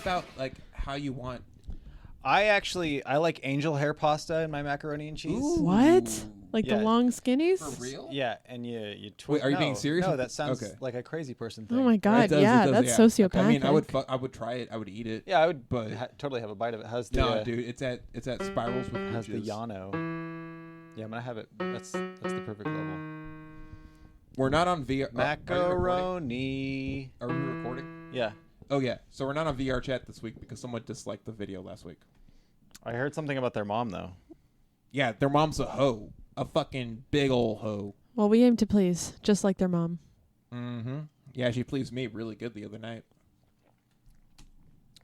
about like how you want. I like angel hair pasta in my macaroni and cheese. Ooh. What? Like the long skinnies? For real? Yeah, and you Wait, are you being serious? No, that sounds like a crazy person thing. Oh my god, does, yeah, does, that's sociopathic. I mean, I would try it. I would eat it. Yeah, I would but totally have a bite of it. How's the No, dude, it's at Spirals with how's the Bridges. Yano? Yeah, I'm gonna have it. That's the perfect level. We're not on VR. Macaroni. Are we recording? Yeah. Oh yeah. So we're not on VR chat this week because someone disliked the video last week. I heard something about their mom though. Yeah, their mom's a hoe. A fucking big ol' hoe. Well, we aim to please, just like their mom. Mm-hmm. Yeah, she pleased me really good the other night.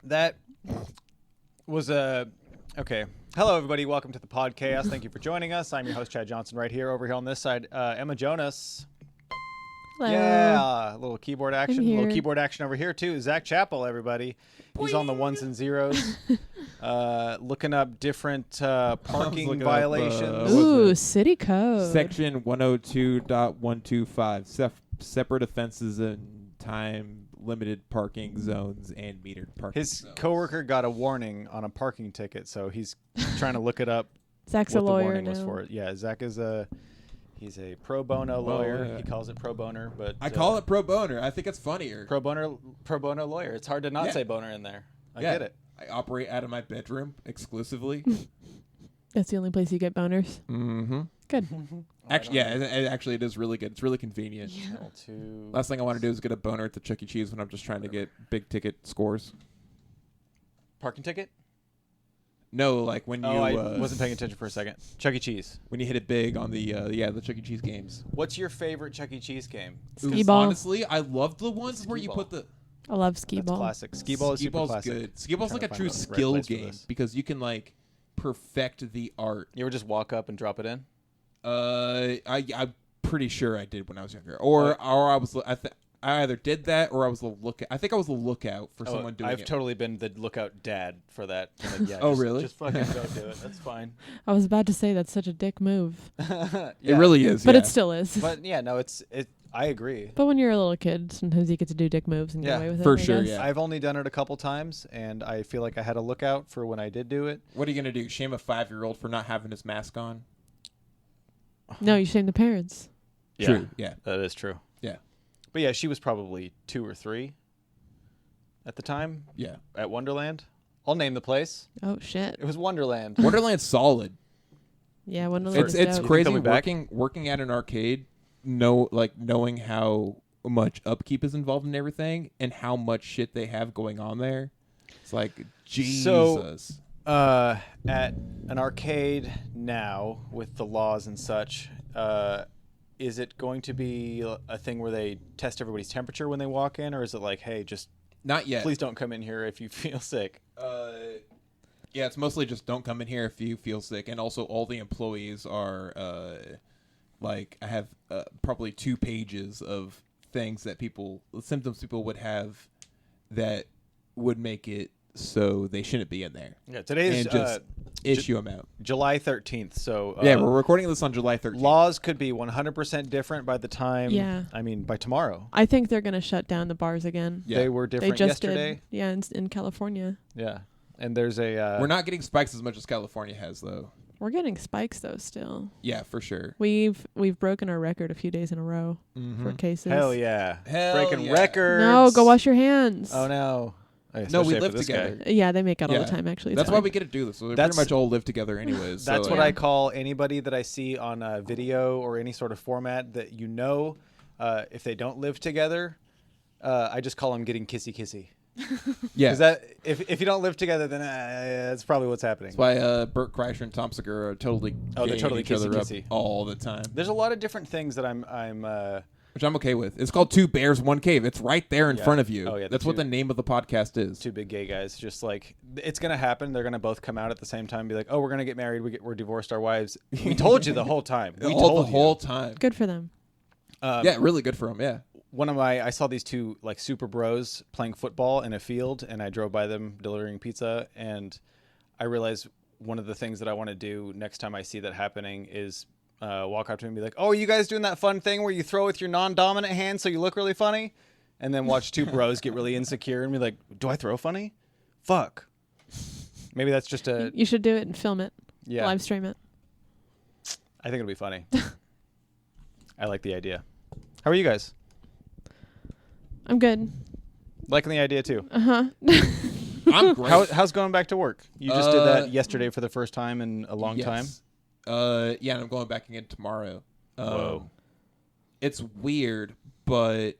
That was okay. Hello, everybody. Welcome to the Podchaost. Thank you for joining us. I'm your host, Chad Johnson, right here. Over here on this side, Emma Jonas. Hello. Yeah, a little keyboard action. A here. little keyboard action over here, too. Zach Chappell, everybody. He's on the ones and zeros. Looking up different parking violations. Ooh, city code. Section 102.125. Separate offenses and time-limited parking zones and metered parking His zones. coworker got a warning on a parking ticket, so he's trying to look it up. Zach's what a lawyer the warning now. was for it. Yeah, Zach is he's a pro bono lawyer. Yeah. He calls it pro boner, but I call it pro boner. I think it's funnier. pro bono lawyer. It's hard to not say boner in there. I get it. I operate out of my bedroom exclusively. That's the only place you get boners. Mm-hmm. Good. Actually, it is really good. It's really convenient. Yeah. Last thing I want to do is get a boner at the Chuck E. Cheese when I'm just trying to get big ticket scores. Parking ticket? No, like when you. I wasn't paying attention for a second. Chuck E. Cheese. When you hit it big on the the Chuck E. Cheese games. What's your favorite Chuck E. Cheese game? Skee-ball. Honestly, I love the ones where you put the. I love skee That's ball. classic. Skee-ball is super classic. Good. Skee-ball's like a Trying to true find the right skill place for game this. because you can like perfect the art. You ever just walk up and drop it in? I'm pretty sure I did when I was younger, or I was. I either did that or I was the lookout. I think I was the lookout for someone doing it. I've totally been the lookout dad for that. Like, yeah, really? Just fucking go do it. That's fine. I was about to say that's such a dick move. Yeah. It really is, But yeah. it still is. But yeah, no, I agree. But when you're a little kid, sometimes you get to do dick moves and get away with it. for I sure, guess. yeah. I've only done it a couple times, and I feel like I had a lookout for when I did do it. What are you gonna do? Shame a 5-year-old for not having his mask on? No, you shame the parents. True. Yeah. That is true. Yeah. But yeah, she was probably 2 or 3 at the time Yeah. at Wonderland. I'll name the place. Oh shit. It was Wonderland. Wonderland's solid. Yeah, Wonderland. It's dope. crazy Coming back? working at an arcade. Knowing how much upkeep is involved in everything and how much shit they have going on there. It's like Jesus. At an arcade now with the laws and such, is it going to be a thing where they test everybody's temperature when they walk in, or is it like, hey, just Not yet. please don't come in here if you feel sick? Yeah, it's mostly just don't come in here if you feel sick, and also all the employees are I have probably 2 pages of things that symptoms people would have that would make it so they shouldn't be in there. Yeah, today's and just issue them out. July 13th. So Yeah, we're recording this on July 13th. laws could be 100% different by the time. Yeah. I mean, by tomorrow. I think they're gonna shut down the bars again. Yeah. They were They different just yesterday. did. Yeah, in California. Yeah, and there's a. We're not getting spikes as much as California has, though. We're getting spikes though still. Yeah, for sure. We've broken our record a few days in a row for cases. Hell yeah! Hell Breaking yeah. records. No, go wash your hands. Oh no! No, Especially we after live this guy. together. Yeah, they make out all Yeah. the time actually. It's That's why fine. we get to do this. So we That's- pretty much all live together anyways. That's so, what Yeah. I call anybody that I see on a video or any sort of format that if they don't live together, I just call them getting kissy. Yeah. Because that if you don't live together, then that's probably what's happening. That's why Burt Kreischer and Tom Segura are totally they're gaying totally each other kissy-kissy. up all the time. There's a lot of different things that I'm Which I'm okay with. It's called 2 Bears, 1 Cave. It's right there in Yeah. front of you. Oh, yeah, That's the what two- the name of the podcast is. 2 big gay guys. Just like it's gonna happen. They're gonna both come out at the same time. And be like, oh, we're gonna get married. We're divorced. Our wives. We told you the whole time. We all told the you. whole time. Good for them. Yeah, really good for them. Yeah. I saw these 2 like super bros playing football in a field, and I drove by them delivering pizza, and I realized one of the things that I want to do next time I see that happening is walk up to him and be like, oh, are you guys doing that fun thing where you throw with your non-dominant hand so you look really funny? And then watch 2 bros get really insecure and be like, do I throw funny? Fuck. Maybe that's just You should do it and film it. yeah. Live stream it. I think it'll be funny. I like the idea. How are you guys? I'm good. Liking the idea too. Uh-huh. I'm great. How's going back to work? You just did that yesterday for the first time in a long time. Yeah, and I'm going back again tomorrow. Whoa. It's weird, but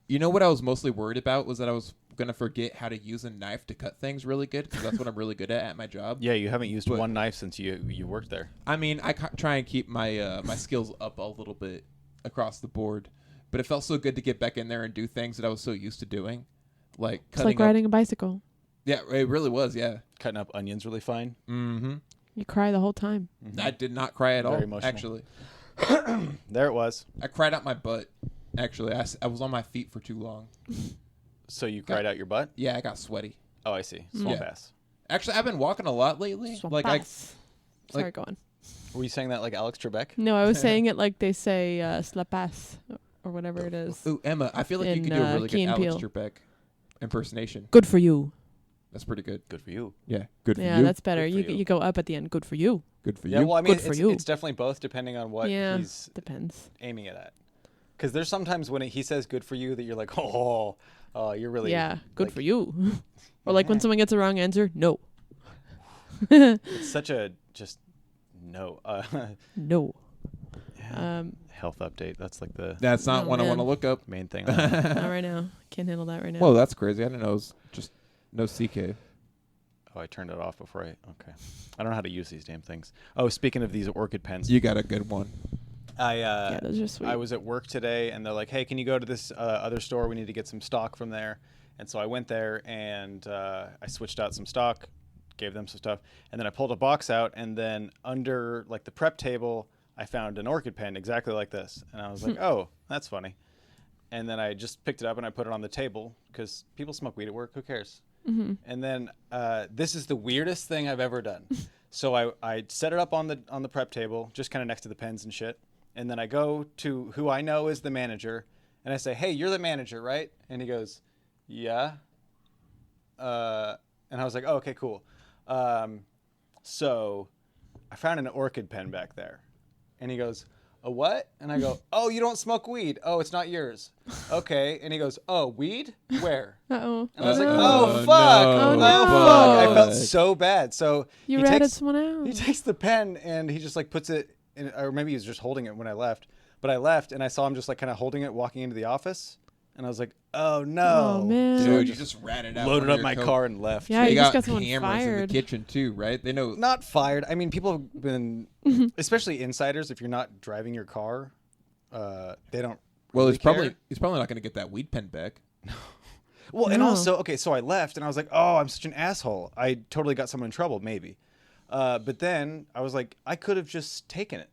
you know what I was mostly worried about was that I was gonna forget how to use a knife to cut things really good, because that's what I'm really good at my job. Yeah, you haven't used one knife since you worked there. I mean, I try and keep my my skills up a little bit across the board, but it felt so good to get back in there and do things that I was so used to doing, like It's like riding a bicycle. Yeah, it really was. Yeah, Cutting up onions really fine. mm-hmm. You cry the whole time. Mm-hmm. I did not cry at all. Emotional. Actually, There it was. I cried out my butt. Actually, I was on my feet for too long. So you cried out your butt? Yeah, I got sweaty. Oh, I see. Swamp Yeah. ass. Actually, I've been walking a lot lately. Swamp-ass. Sorry, go on. Were you saying that like Alex Trebek? No, I was saying it like they say slapass or whatever it is. Ooh, Emma, I feel like you In, could do a really Key good and Alex Peele. Trebek impersonation. Good for you. That's pretty good. Good for you. Yeah, good for Yeah, you. that's better. Good for You you. go up at the end. Good for you. Good for Yeah, you. well, I mean, Good for you. it's definitely both depending on what Yeah. he's Depends. aiming it at. Because there's sometimes when he says "good for you" that you're like, oh, you're really Yeah, good like, for you. Or like when Yeah. someone gets a wrong answer, no. It's such a just no. No. Yeah. Health update. That's like the That's not Oh, one I want to man. look up. main thing. Not right now. Can't handle that right now. Whoa, that's crazy. I didn't know it was just no CK. Oh, I turned it off before okay. I don't know how to use these damn things. Oh, speaking of these orchid pens, You got a good one. yeah, those are sweet. I was at work today, and they're like, "Hey, can you go to this other store? We need to get some stock from there." And so I went there, and I switched out some stock, gave them some stuff, and then I pulled a box out, and then under like the prep table, I found an orchid pen exactly like this, and I was like, "Oh, that's funny." And then I just picked it up and I put it on the table because people smoke weed at work. Who cares? Mm-hmm. And then this is the weirdest thing I've ever done. So I set it up on the prep table, just kind of next to the pens and shit. And then I go to who I know is the manager, and I say, "Hey, you're the manager, right?" And he goes, "Yeah." And I was like, "Oh, okay, cool." So I found an orchid pen back there. And he goes, "A what?" And I go, "Oh, you don't smoke weed. Oh, it's not yours." Okay. And he goes, "Oh, weed? Where?" Uh-oh. And I was like, No. "Oh, fuck. No. Oh, no. Fuck." I felt Fuck. so bad. So You he ratted takes, someone out. he takes the pen and he just like puts it in, or maybe he was just holding it when I left. But I left and I saw him just like kind of holding it, walking into the office. And I was like, "Oh, no." Oh, man. Dude, you just ratted out. Loaded one of up your my coat. car and left. Yeah, They you just got got someone cameras in fired. the kitchen too, right? They know. Not fired. I mean, people have been, especially insiders, if you're not driving your car, they don't Well, really care. he's probably not going to get that weed pen back. Well, and No. also, okay, so I left and I was like, "Oh, I'm such an asshole. I totally got someone in trouble, maybe." But then I was like, I could have just taken it.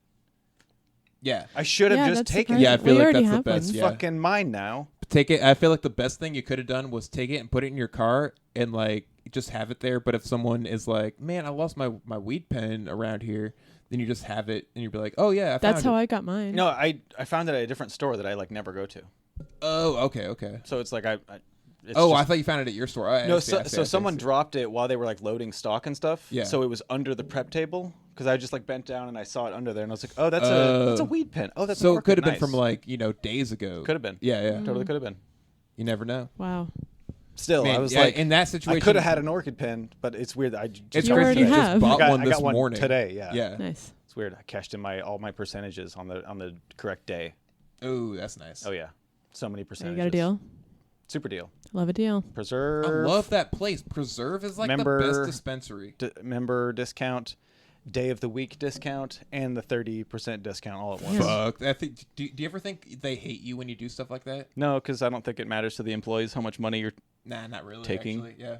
Yeah, I should have Yeah, just that's taken surprising. it. yeah. I We feel like already that's the have best. one. It's Yeah, fucking mine now. take it. I feel like the best thing you could have done was take it and put it in your car and like just have it there. But if someone is like, "Man, I lost my weed pen around here," then you just have it and you'd be like, "Oh yeah, That's how it. I got mine. No, I found it at a different store that I like never go to. Oh, okay. So it's like I I thought you found it at your store. I No, see, I see, so I see, someone I see. dropped it while they were like loading stock and stuff. Yeah. So it was under the prep table because I just like bent down and I saw it under there and I was like, "Oh, that's a weed pen. Oh, that's So an it could have orchid. been from Nice." like days ago. Could have been. Yeah. Totally could have been. You never know. Wow. Still, Man, I was yeah, like, in that situation, I could have had an orchid pen, but it's weird that I just It's You crazy. already You just have. bought I got- one I this got one morning today. Yeah. Yeah. Nice. It's weird. I cashed in all my percentages on the correct day. Oh, that's nice. Oh yeah, so many So you percentages. got a deal? Super deal. Love a deal. Preserve. I love that place. Preserve is like Member- the best dispensary. Member discount, day of the week discount, and the 30% discount all at once. Yeah. Fuck. I think. Do you ever think they hate you when you do stuff like that? No, because I don't think it matters to the employees how much money you're. Nah, not really. Taking? Actually. Yeah.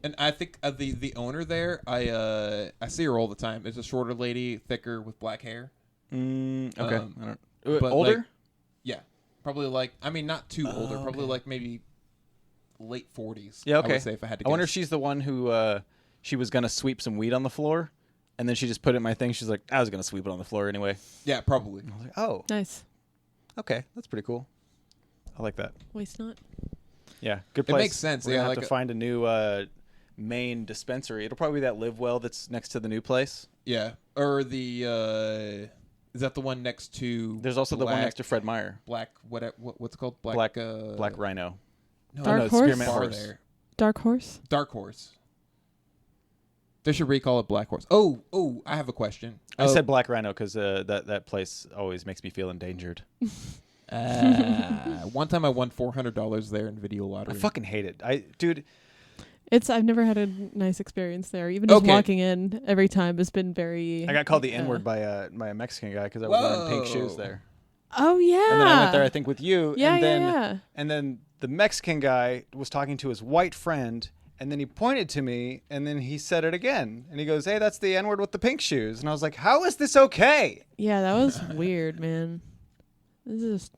And I think the owner there, I see her all the time. It's a shorter lady, thicker with black hair. Okay. I don't. but, Older? like, yeah, probably like not too older. Probably like maybe late 40s. Yeah. Okay. I would say if I had to. I wonder if guess. she's the one who she was gonna sweep some weed on the floor, and then she just put it in my thing. She's like, I was gonna sweep it on the floor anyway. Yeah, probably. I was like, oh, Nice. okay, that's pretty cool. I like that. Waste not. Yeah, good It place. makes sense, We're yeah, gonna like have to a- find a new main dispensary. It'll probably be that Live Well that's next to the new place. Yeah, or the is that the one next to? There's also the one next to Fred Meyer. What's it called? Black Rhino. No, Dark no, Horse? Spearmint Bar Horse. there. Dark Horse. Dark Horse. They should recall it Black Horse. Oh, I have a question. I said Black Rhino because that place always makes me feel endangered. One time I won $400 there in video lottery. I fucking hate it. Dude. I've never had a nice experience there. Even just Okay. walking in every time has been very. I got called the N-word by a Mexican guy because I was wearing pink shoes Whoa. there. Oh yeah. And then I went there, I think, with you. Yeah, and then, yeah. And then the Mexican guy was talking to his white friend, and then he pointed to me, and then he said it again. And he goes, "Hey, that's the N-word with the pink shoes." And I was like, "How is this okay?" Yeah, that was weird, man. This is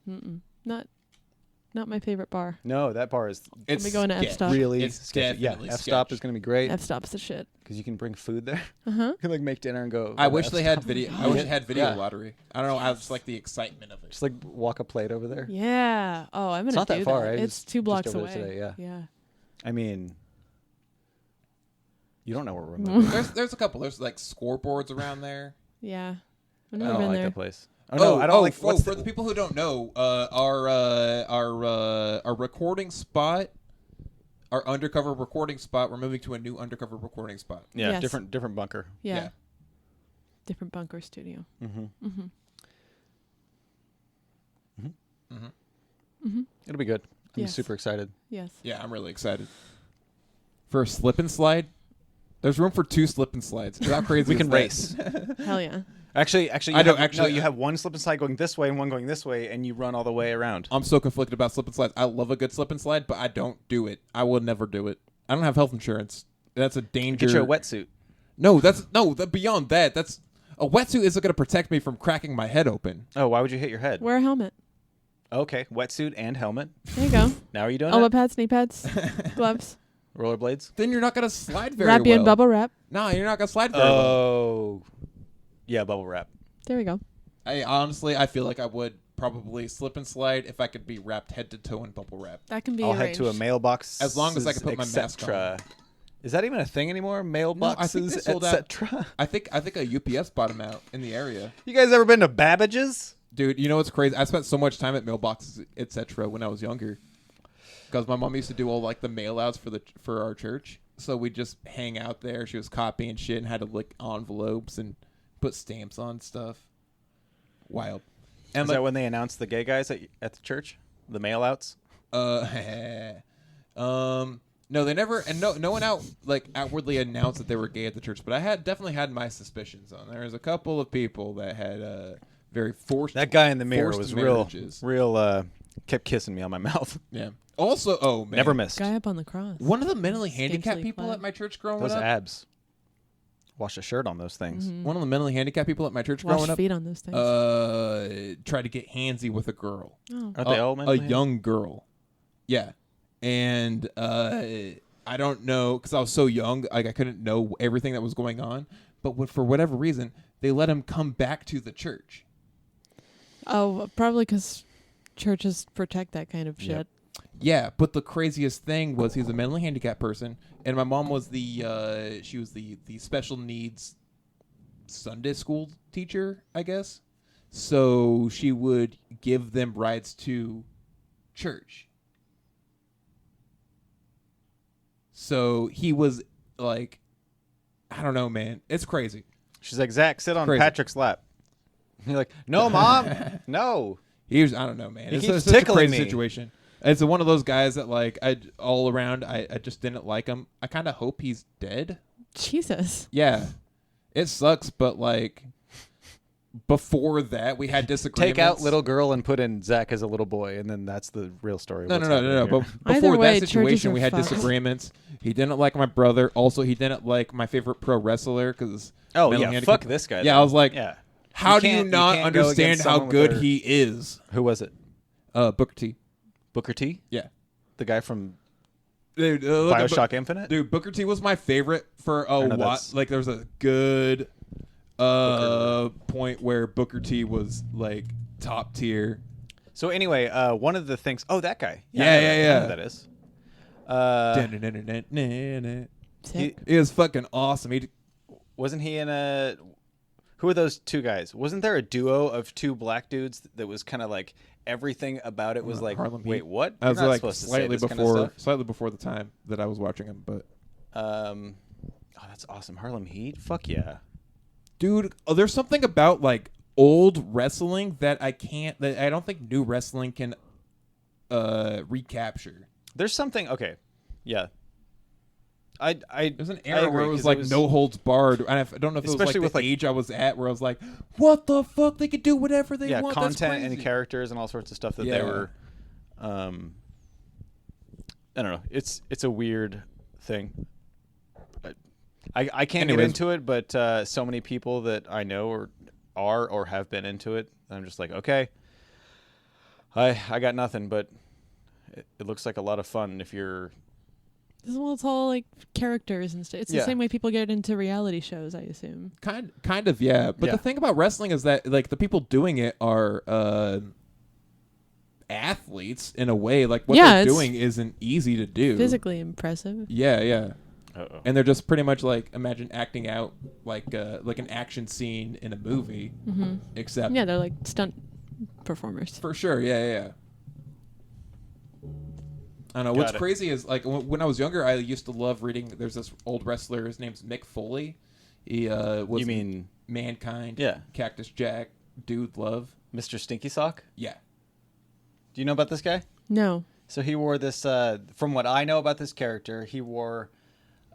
not my favorite bar. No, that bar is It's Let me go into sketch. F-Stop. really It's sketchy. Yeah, definitely F-Stop sketch. is going to be great F-Stop's the shit. because you can bring food there. Uh-huh. You can like make dinner and go. I to wish they had F-Stop. video. I wish it had video Yeah. lottery. I don't know. I just like the excitement of it. Just like walk a plate over there. Yeah. Oh, I'm It's gonna not that do far, that. right? It's Just 2 blocks over away. there today, yeah. Yeah. I mean, you don't know where we're moving. There's a couple. There's like scoreboards around there. Yeah. I've I never don't been like there. that place. Oh no, I don't like. For the people who don't know, our recording spot, our undercover recording spot, we're moving to a new undercover recording spot. Yeah, Yes. different bunker. Yeah. Yeah. Different bunker studio. Mm-hmm. Mm-hmm. It'll be good. I'm Yes. super excited. Yes. Yeah, I'm really excited. For a slip and slide, there's room for 2 slip and slides. How crazy We is can that? race. Hell yeah. Actually, you you have one slip and slide going this way and one going this way, and you run all the way around. I'm so conflicted about slip and slides. I love a good slip and slide, but I don't do it. I will never do it. I don't have health insurance. That's a danger. Get you a wetsuit. No, beyond that. That's a wetsuit isn't going to protect me from cracking my head open. Oh, why would you hit your head? Wear a helmet. Okay, wetsuit and helmet. There you go. Now are you doing Elbow it? pads, knee pads, gloves. Rollerblades? Then you're not going to slide very Wrap you well. in bubble wrap. No, you're not going to slide very well. Oh. Yeah, bubble wrap. There we go. I feel like I would probably slip and slide if I could be wrapped head to toe in bubble wrap. That can be I'll arranged. head to a mailbox. As long as I can put my mask on. Is that even a thing anymore? Mailboxes, I think they sold out. etc. I think a UPS bought them out in the area. You guys ever been to Babbage's? Dude, you know what's crazy? I spent so much time at mailboxes, etc. when I was younger. Because my mom used to do all like the mail outs for our church. So we'd just hang out there. She was copying shit and had to lick envelopes and put stamps on stuff. Wild. And Is that when they announced the gay guys at the church? The mail outs? No, they never, and no one outwardly announced that they were gay at the church. But I definitely had my suspicions on. There was a couple of people that had very forced. That guy in the mirror forced was marriages. real. Kept kissing me on my mouth. Yeah. Also, oh man, Never missed. Guy up on the cross. One of the mentally handicapped Scantily people clad. at my church growing Those up. abs. Wash a shirt on those things. Mhm. One of the mentally handicapped people at my church Wash growing up feet on those things. tried to get handsy with a girl. Oh. Aren't they all A mentally young girl. Yeah. And I don't know, because I was so young, like I couldn't know everything that was going on. But for whatever reason, they let him come back to the church. Oh, probably because churches protect that kind of shit. Yep. Yeah, but the craziest thing was he's a mentally handicapped person, and my mom was the special needs Sunday school teacher, I guess. So she would give them rides to church. So he was like, I don't know, man. It's crazy. She's like, Zach, sit on Crazy. Patrick's lap. You're like, no, Mom. No. He was, I don't know, man. He It's keeps such a tickling crazy me. situation. It's one of those guys that like I just didn't like him. I kind of hope he's dead. Jesus. Yeah, it sucks, but like before that we had disagreements. Take out little girl and put in Zach as a little boy, and then that's the real story. of No. what's happening But here. Either before way, that churches situation, are we had fucked. disagreements. He didn't like my brother. Also, he didn't like my favorite pro wrestler because Oh, yeah, fuck this guy. Yeah, then. I was like, yeah. how do you can't- not can't go understand against how someone with good their- he is? Who was it? Booker T. Booker T? Yeah, The guy from dude. Look at Bioshock Infinite? Dude, Booker T was my favorite for a know while. that's- Like, there was a good point where Booker T was like top tier. So anyway, one of the things... Oh, that guy. Yeah, I know yeah, that- I know yeah. who that is. Sick. He was fucking awesome. Wasn't he in a? Who are those two guys? Wasn't there a duo of two black dudes that was kind of like everything about it was like, Harlem wait, Heat. what? I was You're not like supposed to say slightly this kind of before, stuff. slightly before the time that I was watching him, but Oh, that's awesome. Harlem Heat. Fuck yeah. dude, there's something about like old wrestling that I don't think new wrestling can recapture. There's something. Okay. Yeah. There's an era where it was like no holds barred, and I don't know if it was like Especially the with, like- age I was at, where I was like, "What the fuck? They could do whatever they want." That's content and crazy. characters and all sorts of stuff that they Yeah. were. I don't know. It's a weird thing. I can't get Anyways. into it, but so many people that I know are or have been into it. I'm just like, okay, I got nothing, but it looks like a lot of fun if you're. Well, it's all like characters and stuff. It's the Yeah. same way people get into reality shows, I assume. Kind of, yeah. But Yeah. the thing about wrestling is that like the people doing it are athletes in a way. Like what Yeah, they're it's doing isn't easy to do. Physically impressive. Yeah, yeah. Uh-oh. And they're just pretty much like imagine acting out like an action scene in a movie, except Yeah, they're like stunt performers. for sure. Yeah. I don't know. What's Got it. crazy is like when I was younger, I used to love reading. There's this old wrestler. His name's Mick Foley. He was You mean Mankind. Yeah. Cactus Jack. Dude Love. Mr. Stinky Sock? Yeah. Do you know about this guy? No. So he wore this. From what I know about this character, he wore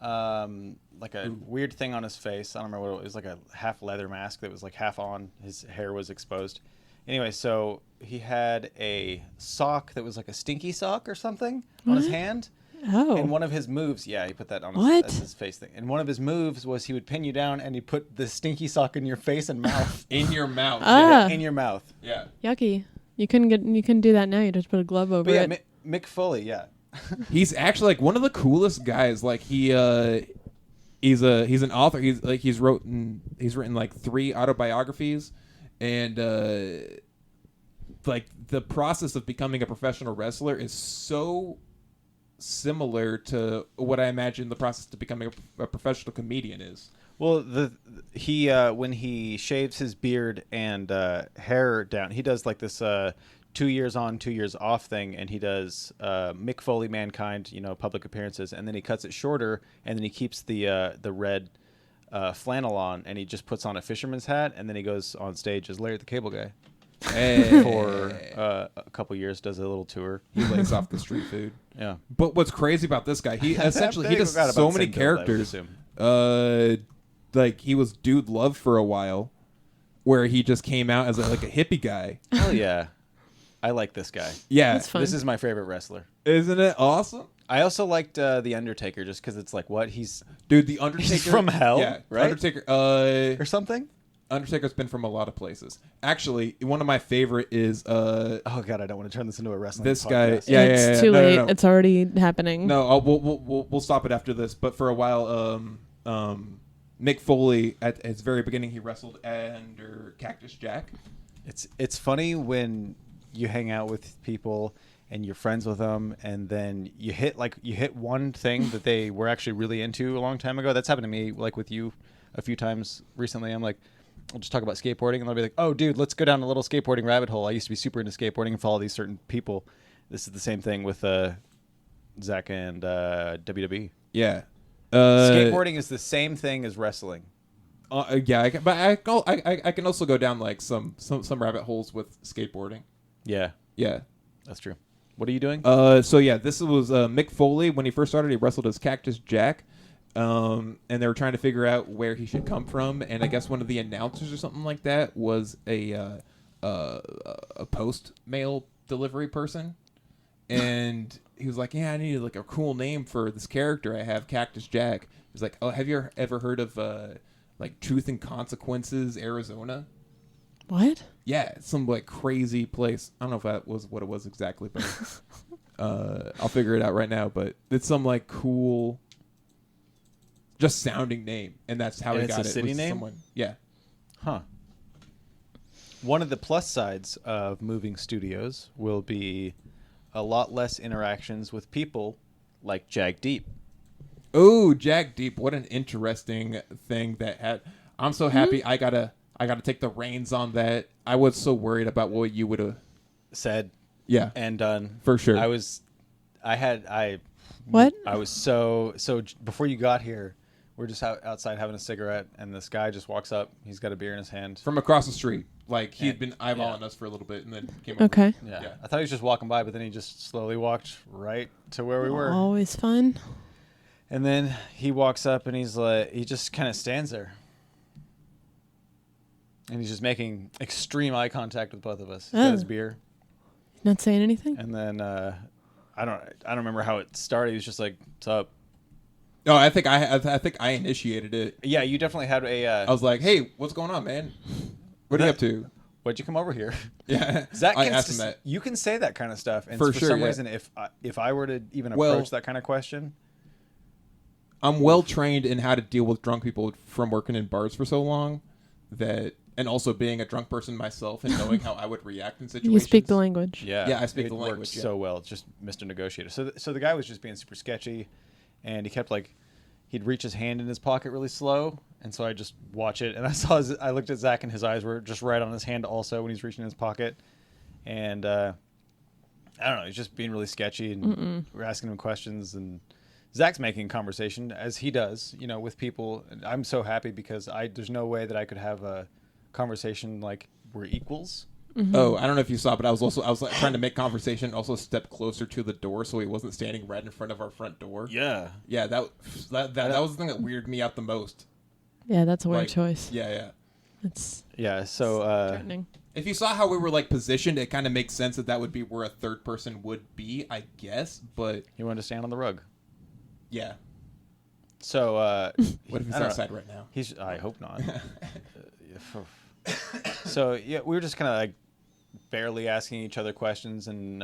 like a weird thing on his face. I don't remember what it was. It was like a half leather mask that was like half on. His hair was exposed. Anyway, so he had a sock that was like a stinky sock or something on his What? hand. Oh. And one of his moves, yeah, he put that on What? as his face thing. And one of his moves was he would pin you down and he put the stinky sock in your face and mouth. In your mouth. Ah. In your mouth. Yeah. Yucky. You couldn't do that now. You just put a glove over But yeah, it. Mick Foley, yeah. He's actually like one of the coolest guys. Like he's an author. He's written like 3 autobiographies, and like the process of becoming a professional wrestler is so similar to what I imagine the process to becoming a professional comedian is. Well, he when he shaves his beard and hair down, he does like this 2 years on, 2 years off thing, and he does Mick Foley Mankind, public appearances, and then he cuts it shorter, and then he keeps the red flannel on, and he just puts on a fisherman's hat, and then he goes on stage as Larry the Cable Guy for a couple years, does a little tour. He lays off the street food. Yeah, But what's crazy about this guy, he essentially he They does forgot so about many St. Bill, I would characters. assume. Like he was Dude Love for a while, where he just came out as like a hippie guy. Hell yeah, I like this guy. Yeah, That's fun. This is my favorite wrestler. isn't it awesome? I also liked The Undertaker just because it's like, what? He's Dude, the Undertaker from hell, yeah, right? Undertaker. or something. Undertaker's been from a lot of places. Actually, one of my favorite is Oh God, I don't want to turn this into a wrestling. this guy. podcast. Yeah, It's too no, late. No. It's already happening. No, we'll stop it after this. But for a while, Mick Foley at his very beginning, he wrestled under Cactus Jack. It's funny when you hang out with people and you're friends with them, and then you hit one thing that they were actually really into a long time ago. That's happened to me, like with you, a few times recently. I'm like, I'll just talk about skateboarding, and they'll be like, "Oh, dude, let's go down a little skateboarding rabbit hole." I used to be super into skateboarding and follow these certain people. This is the same thing with Zach and WWE. Yeah. Skateboarding is the same thing as wrestling. Yeah, I can also go down like some rabbit holes with skateboarding. Yeah, Yeah. that's true. What are you doing? So yeah, this was Mick Foley when he first started. He wrestled as Cactus Jack, and they were trying to figure out where he should come from. And I guess one of the announcers or something like that was a post mail delivery person, and he was like, "Yeah, I needed like a cool name for this character I have, Cactus Jack." He's like, "Oh, have you ever heard of like Truth and Consequences, Arizona?" What? Yeah, it's some like crazy place. I don't know if that was what it was exactly, but I'll figure it out right now. But it's some like cool, just sounding name, and that's how And he it's got a it. city was name? Someone, yeah. Huh. One of the plus sides of moving studios will be a lot less interactions with people like Jag Deep. Oh, Jack Deep. What an interesting thing that had. I'm so happy I gotta take the reins on that. I was so worried about what you would have said Yeah. and done. For sure. I was so before you got here, we're just outside having a cigarette, and this guy just walks up. He's got a beer in his hand. From across the street. Like, he'd been eyeballing us for a little bit and then came over. Okay. Yeah. I thought he was just walking by, but then he just slowly walked right to where we were. Always fun. And then he walks up and he's like, he just kind of stands there. And he's just making extreme eye contact with both of us. He's got his beer. Not saying anything? And then I don't remember how it started. He was just like, "What's up?" No, I think I initiated it. Yeah, you definitely had a I was like, "Hey, what's going on, man? What are you up to?" Why'd you come over here? Yeah. Zach I asked him that. You can say that kind of stuff. And For for sure, some yeah. reason, if I were to even approach that kind of question, I'm well trained in how to deal with drunk people from working in bars for so long that, and also being a drunk person myself and knowing how I would react in situations. You speak the language. Yeah, I speak it the worked language, yeah. so well. It's just Mr. Negotiator. So the guy was just being super sketchy, and he kept he'd reach his hand in his pocket really slow, and so I just watch it, and I looked at Zach, and his eyes were just right on his hand also when he's reaching in his pocket, and I don't know, he's just being really sketchy, and we're asking him questions, and Zach's making conversation as he does, with people. And I'm so happy because there's no way that I could have a conversation like we're equals. Oh, I don't know if you saw, but I was like trying to make conversation, also step closer to the door so he wasn't standing right in front of our front door. Yeah. Yeah, that was the thing that weirded me out the most. Yeah, that's a weird Like, choice. Yeah. It's Yeah. So threatening. If you saw how we were positioned, it kind of makes sense that would be where a third person would be, I guess. But he wanted to stand on the rug. yeah, So what if he's I don't outside right now? I hope not. So yeah, we were just kind of barely asking each other questions, and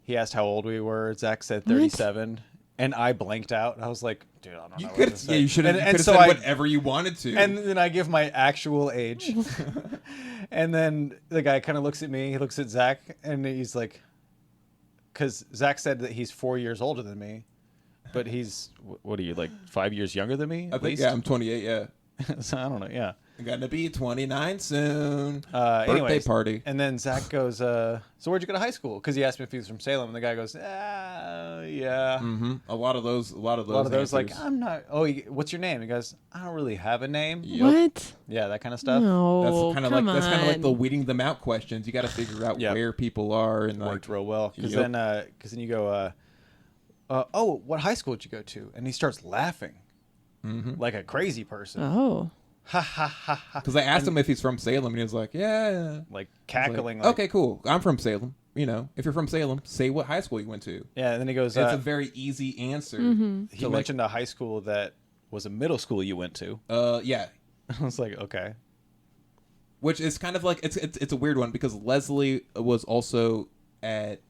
he asked how old we were. Zach said 37, and I blanked out. I was like, "Dude, I don't know." You what could, to say. yeah, you should have And said whatever you wanted to. And then I give my actual age, and then the guy kind of looks at me. He looks at Zach, and he's like, because Zach said that he's 4 years older than me, but he's what are you 5 years younger than me? I think I'm 28. Yeah, So I don't know. Yeah. I'm gonna be 29 soon. Birthday Anyways, party. And then Zach goes, "So where'd you go to high school?" Because he asked me if he was from Salem, and the guy goes, "Yeah." Mm-hmm. A lot of those. Like, I'm not. Oh, what's your name? He goes, "I don't really have a name." Yep. What? Yeah, that kind of stuff. No, That's kind of come on. the weeding them out questions. You got to figure out Yep. where people are and Worked real well. Because Yep. then you go, "Oh, what high school did you go to?" And he starts laughing like a crazy person. Oh. Ha ha ha ha. Because I asked him if he's from Salem, and he was like, "Yeah." Like I was cackling. like, okay, cool. I'm from Salem. If you're from Salem, say what high school you went to. Yeah, and then he goes, It's a very easy answer. he mentioned a high school that was a middle school you went to. Yeah. I was like, okay. Which is kind of it's a weird one because Leslie was also at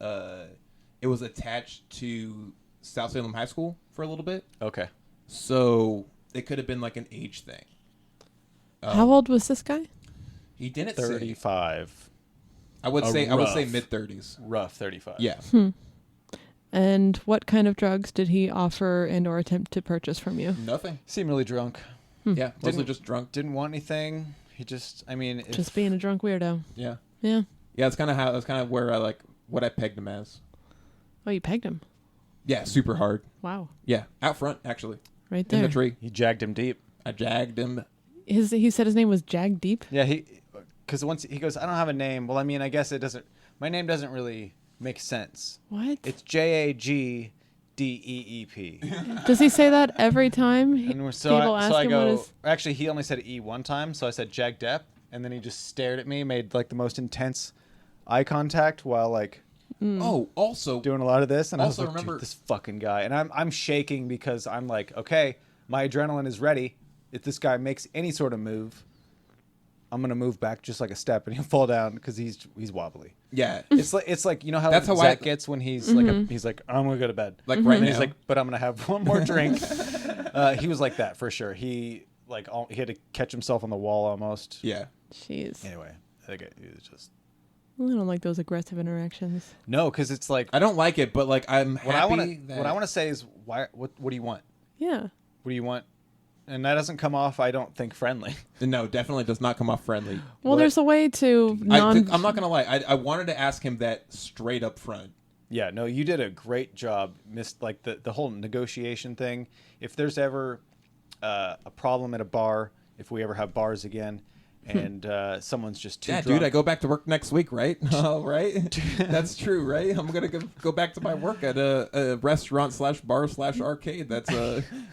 it was attached to South Salem High School for a little bit, Okay. so it could have been an age thing. How old was this guy? He didn't say. 35. I would say rough. mid 30s. Rough 35. Yeah. And what kind of drugs did he offer and or attempt to purchase from you? Nothing. Seemed really drunk. Yeah, mostly Didn't- just drunk. Didn't want anything. He just, Just being a drunk weirdo. Yeah. Yeah. Yeah, that's kind of where I what I pegged him as. Oh, you pegged him. Yeah, super hard. Wow. Yeah, out front actually, Right in there. the tree. He jagged him deep. I jagged him. He said his name was Jag Deep. Yeah, because once he goes, I don't have a name. Well, I guess it doesn't. My name doesn't really make sense. What? It's Jagdeep. Does he say that every time? And so people ask I him go. what is. Actually, he only said E one time, so I said Jagdeep, and then he just stared at me, made the most intense eye contact while Oh, also doing a lot of this, and Also I was like, remember- "Dude, this fucking guy," and I'm shaking because I'm like, okay, my adrenaline is ready. If this guy makes any sort of move, I'm gonna move back just like a step, and he'll fall down because he's wobbly. yeah, It's like you know how That's how Zach I- gets when he's Mm-hmm. he's like, I'm gonna go to bed. right And now. he's like, but I'm gonna have one more drink. He was like that for sure. He he had to catch himself on the wall almost. yeah. Jeez. Anyway, I think it was just I don't like those aggressive interactions. no, because it's like I don't like it, but I'm happy what I want to that what I want to say is why what do you want? Yeah. What do you want? And that doesn't come off, I don't think, friendly. No, definitely does not come off friendly. Well, there's a way to I'm not gonna lie. I wanted to ask him that straight up front. Yeah, no, you did a great job. Missed like the whole negotiation thing. If there's ever a problem at a bar, if we ever have bars again, and someone's just too drunk. Dude, I go back to work next week, right? Right? That's true, right? I'm gonna go back to my work at a restaurant /bar/arcade. That's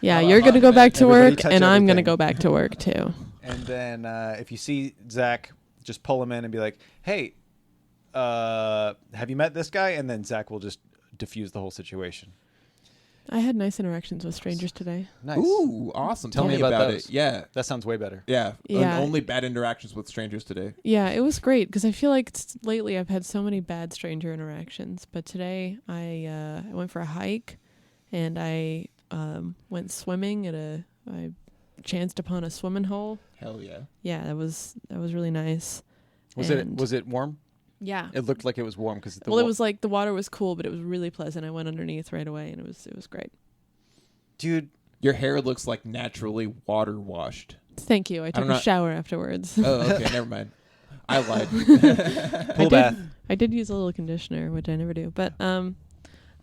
Yeah, you're gonna go back to Everybody work, touch and I'm gonna everything. go back to work too. And then if you see Zach, just pull him in and be like, "Hey, have you met this guy?" And then Zach will just diffuse the whole situation. I had nice interactions with strangers today. Nice. Ooh, awesome. Tell Tell me me about about those. it. Yeah. That sounds way better. Yeah. Yeah. Only bad interactions with strangers today. Yeah, it was great because I feel like lately I've had so many bad stranger interactions. But today I went for a hike, and I went swimming I chanced upon a swimming hole. Hell yeah. Yeah, that was really nice. Was And- it warm? Yeah. It looked like it was warm because Well, it was like the water was cool, but it was really pleasant. I went underneath right away, and it was great. Dude. Your hair looks like naturally water washed. Thank you. I took don't a know- shower afterwards. Oh, okay. Never mind. I lied. Pool bath. I did use a little conditioner, which I never do. But so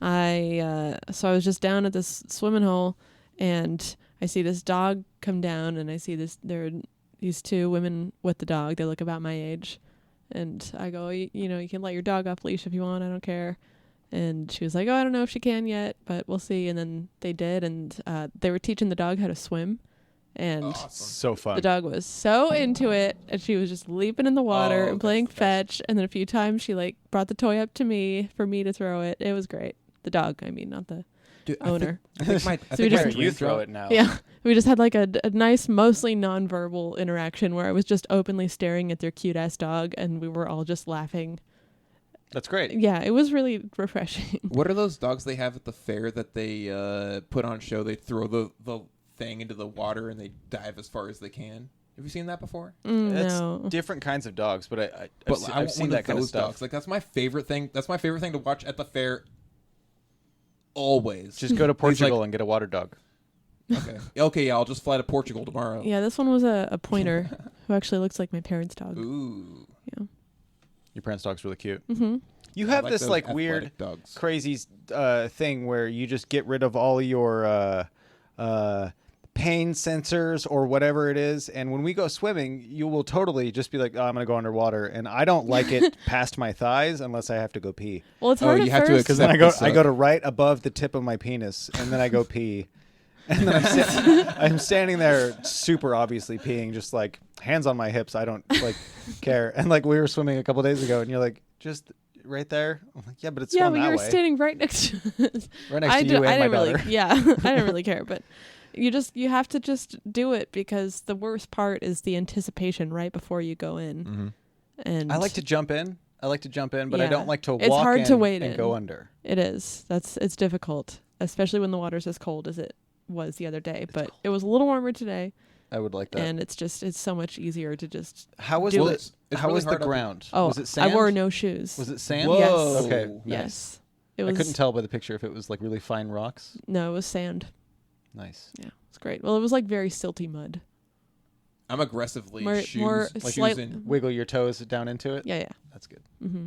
I was just down at this swimming hole, and I see this dog come down, and I see there are these two women with the dog. They look about my age, and I go, you can let your dog off leash if you want. I don't care. And she was like, oh, I don't know if she can yet, but we'll see. And then they did, and they were teaching the dog how to swim, and. Awesome. So fun. The dog was so into it, and she was just leaping in the water and playing that's the best. fetch. And then a few times she like brought the toy up to me for me to throw it. It was great. The dog, I mean, not the Dude, owner. I think my So we just- you throw it now. Yeah, we just had like a nice, mostly nonverbal interaction where I was just openly staring at their cute ass dog, and we were all just laughing. That's great. Yeah, it was really refreshing. What are those dogs they have at the fair that they put on show? They throw the thing into the water and they dive as far as they can. Have you seen that before? It's No. different kinds of dogs, but I I've want seen one that of kind of those stuff. dogs. Like that's my favorite thing. That's my favorite thing to watch at the fair. Always. Just go to Portugal and get a water dog. Okay. Okay. Yeah. I'll just fly to Portugal tomorrow. Yeah, this one was a pointer who actually looks like my parents' dog. Ooh. Yeah. Your parents' dog's really cute. Mm-hmm. You I have like this those like athletic weird, dogs. crazy thing where you just get rid of all your pain sensors or whatever it is, and when we go swimming, you will totally just be like, "Oh, I'm gonna go underwater," and I don't like it past my thighs unless I have to go pee. Well, it's Oh, hard you at have to first. Because then Except I go to right above the tip of my penis, and then I go pee, and then I'm standing there super obviously peeing, just like hands on my hips. I don't like care. And like we were swimming a couple days ago, and you're like, just right there. I'm like, yeah, but it's Yeah, going but that you were way. standing right next to Right next to you and my didn't really, daughter. yeah, I didn't really care, but you have to just do it because the worst part is the anticipation right before you go in. Mm-hmm. And I like to jump in. But I Yeah. don't like to It's walk hard in to wait and in. go under. It is. It's difficult, especially when the water's as cold as it was the other day. But it was a little warmer today, I would like that. and it's so much easier to just. How was do the it. It's how really was the hard up- ground? Oh, was it sand? I wore no shoes. Was it sand? Whoa. Yes. Okay. Nice. Yes. It I was. couldn't tell by the picture if it was like really fine rocks. No, it was sand. Nice. Yeah, it's great. Well, it was like very silty mud. I'm aggressively More like slight- choosing. Wiggle your toes down into it. Yeah, yeah. That's good. Mm-hmm.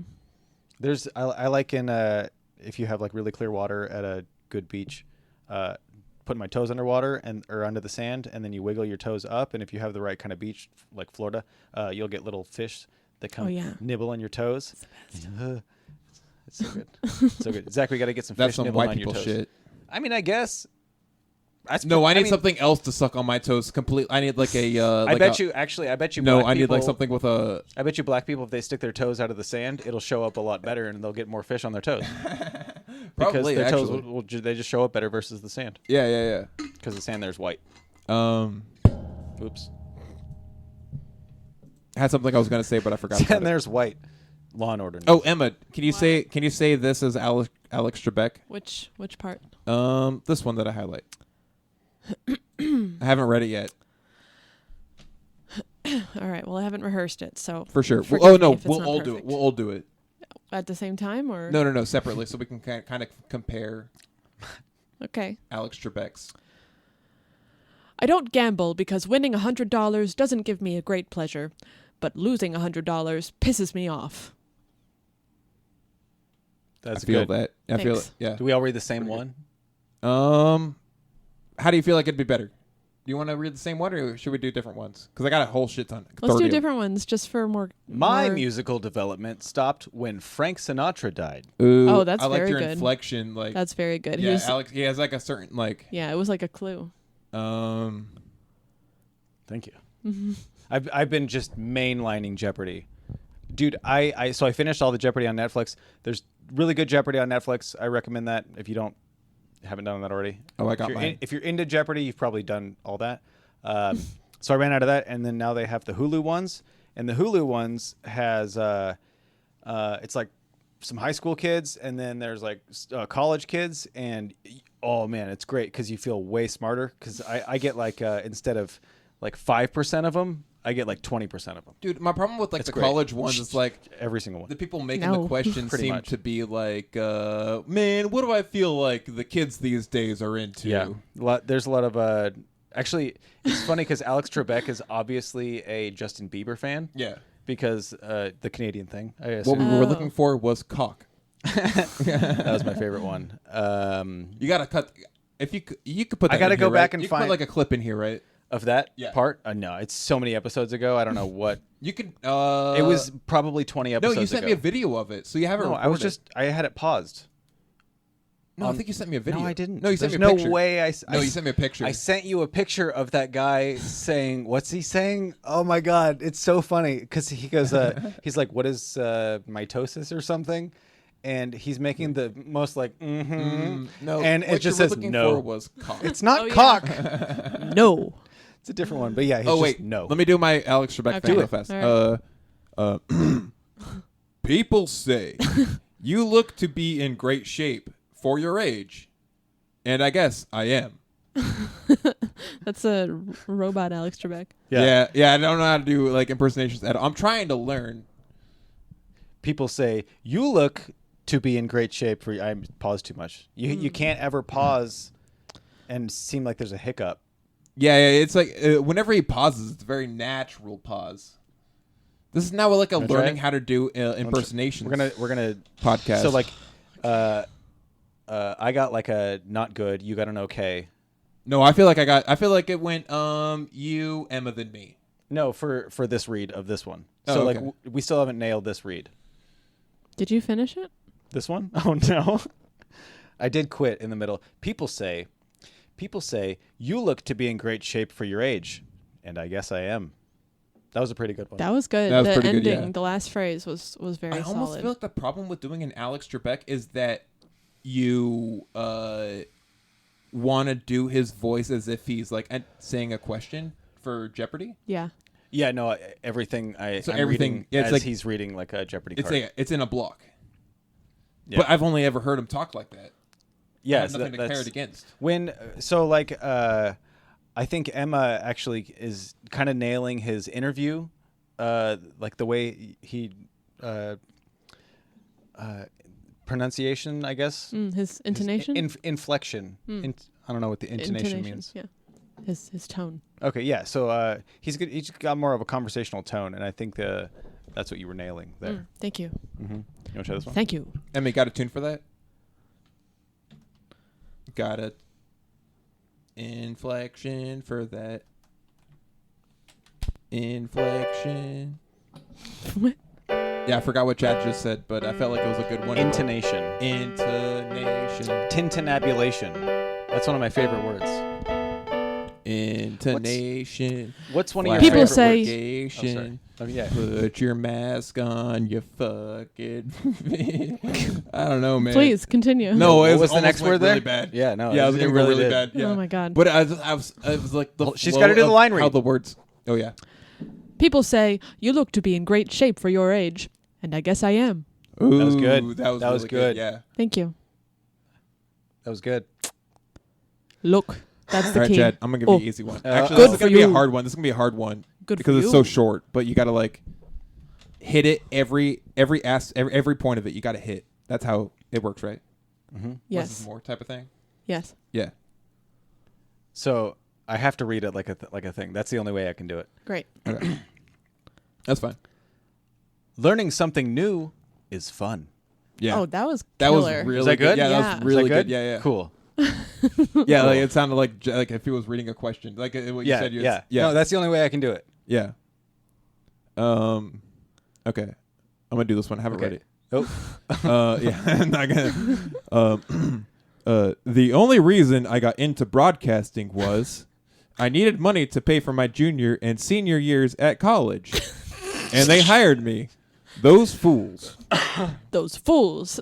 There's I like in if you have like really clear water at a good beach, putting my toes underwater or under the sand, and then you wiggle your toes up, and if you have the right kind of beach like Florida, you'll get little fish that come nibble on your toes. It's so good. So good. Zach, we got to get some That's fish some nibbling white on your people toes. shit. I mean, I guess. No, I need mean, something else to suck on my toes. I need like a. I bet you No, black I need like people- something with a. I bet you black people, if they stick their toes out of the sand, it'll show up a lot better, and they'll get more fish on their toes. Because Probably, their toes actually. they just show up better versus the sand. Yeah. Because the sand there's white. Oops. I had something I was gonna say, but I forgot. Sand About it. there's white. Law and Order. Oh, Emma, can you say this as Alex Trebek? Which part? This one that I highlight. I haven't read it yet. All right. Well, I haven't rehearsed it, so For sure. forgive Oh me no, if it's we'll not all do it. perfect. We'll all do it. At the same time, or No, separately, so we can kind of compare Okay. Alex Trebek's. I don't gamble because winning $100 doesn't give me a great pleasure, but losing $100 pisses me off. That's I feel good. that. I feel Thanks. it. Yeah. Do we all read the same one? How do you feel like it'd be better? Do you want to read the same one, or should we do different ones? Because I got a whole shit ton. Let's 30 do of them. different ones just for more. My more... musical development stopped when Frank Sinatra died. Ooh, Oh, that's I liked very your good. inflection. Like, That's very good. yeah, Alex. He has like a certain like. Yeah, it was like a clue. Thank you. I've been just mainlining Jeopardy, dude. I finished all the Jeopardy on Netflix. There's really good Jeopardy on Netflix. I recommend that if you haven't done that already. Oh, I got mine. If you're into Jeopardy, you've probably done all that. So I ran out of that, and then now they have the Hulu ones, and the Hulu ones has it's like some high school kids, and then there's like college kids, and oh man, it's great because you feel way smarter. Because I get like instead of like 5% of them, I get like 20% of them. Dude, my problem with like It's the great. college ones is like Every single one. the people making No. the questions Pretty seem much. to be like, man, what do I feel like the kids these days are into? Yeah, there's a lot of. Actually, it's funny because Alex Trebek is obviously a Justin Bieber fan. Yeah. Because the Canadian thing. I What assume. we were Oh. looking for was cock. That was my favorite one. You gotta cut. If you could put. That I gotta in go here, back right? and you could find- put like a clip in here, right? Of that Yeah. part? No, it's so many episodes ago. I don't know what. You could. It was probably 20 No, episodes you sent ago. me a video of it, so you have it. No, I was recorded. I had it paused. No, I think you sent me a video. No, I didn't. No, you sent There's me a no picture. way No, you sent me a picture. I sent you a picture of that guy saying, what's he saying? Oh my God, it's so funny. Because he goes, he's like, what is mitosis or something? And he's making the most like, no, and what it just you were says looking no. for was cock. It's not Oh, yeah. cock. No. It's a different one. But yeah, he's Oh just wait, no. Let me do my Alex Trebek Okay. thing Do real it. fast. All People say you look to be in great shape for your age, and I guess I am. That's a robot Alex Trebek. Yeah. I don't know how to do like impersonations at all. I'm trying to learn. People say you look to be in great shape for. I paused too much. You can't ever pause and seem like there's a hiccup. Yeah, it's like whenever he pauses, it's a very natural pause. This is now like a Wanna try learning it? how to do impersonations. We're gonna podcast. So like, I got like a not good. You got an okay. No, I feel like it went you, Emma, then me. No, for this read of this one. Oh, So like okay. we still haven't nailed this read. Did you finish it? This one? Oh no. I did quit in the middle. People say you look to be in great shape for your age, and I guess I am. That was a pretty good one. That was good. That was The pretty good, ending, yeah. the last phrase was very I solid. almost feel like the problem with doing an Alex Trebek is that you want to do his voice as if he's like saying a question for Jeopardy. Yeah. Yeah, no, everything I'm everything- reading yeah, it's as like- he's reading like a Jeopardy It's card. it's in a block. Yeah. But I've only ever heard him talk like that. I Yeah, have so nothing to that's compare it against. when I think Emma actually is kind of nailing his interview, like the way he pronunciation, I guess. His intonation. Inflection. I don't know what the intonation means. Yeah. His tone. Okay, yeah. So he's good. He's got more of a conversational tone, and I think that's what you were nailing there. Thank you. Mm-hmm. You want to try this one? Thank you. Emmy, got a tune for that? Got a inflection for that. Inflection. What? Yeah, I forgot what Chad just said, but I felt like it was a good one. Intonation. Intonation. Tintinabulation. That's one of my favorite words. Intonation. What's one of your People favorite say- words? Flagration. Oh, yeah. Put your mask on, you fucking. I don't know, man. Please continue. No, What it was the almost next went word there? Really bad. Yeah, no. Yeah, I was it gonna really go really did. bad. Yeah. Oh my God. But I was like the. Well, she's flow gotta do the of line How read. the words. Oh yeah. People say you look to be in great shape for your age, and I guess I am. Ooh, That was good. That was That was really good. Yeah. Thank you. That was good. Look, that's All the right, key. Chad. I'm gonna give you an easy one. Actually, Good this is for gonna be a you. hard one. This is gonna be a hard one Good because for it's you. so short. But you gotta like hit it every point of it. You gotta hit. That's how it works, right? Mm-hmm. Less Yes. is more type of thing. Yes. Yeah. So I have to read it like a thing. That's the only way I can do it. Great. Okay. That's fine. Learning something new is fun. Yeah. Oh, that was that was killer. really Is that good? Yeah, Yeah. that was Is really Is that good. Yeah, yeah. Cool. Yeah, like it sounded like if he was reading a question, like what you said. Yeah. Yeah. No, that's the only way I can do it. Yeah. Okay. I'm gonna do this one. I have it ready. Oh. Yeah. I'm not gonna. The only reason I got into broadcasting was I needed money to pay for my junior and senior years at college, and they hired me. Those fools. Those fools.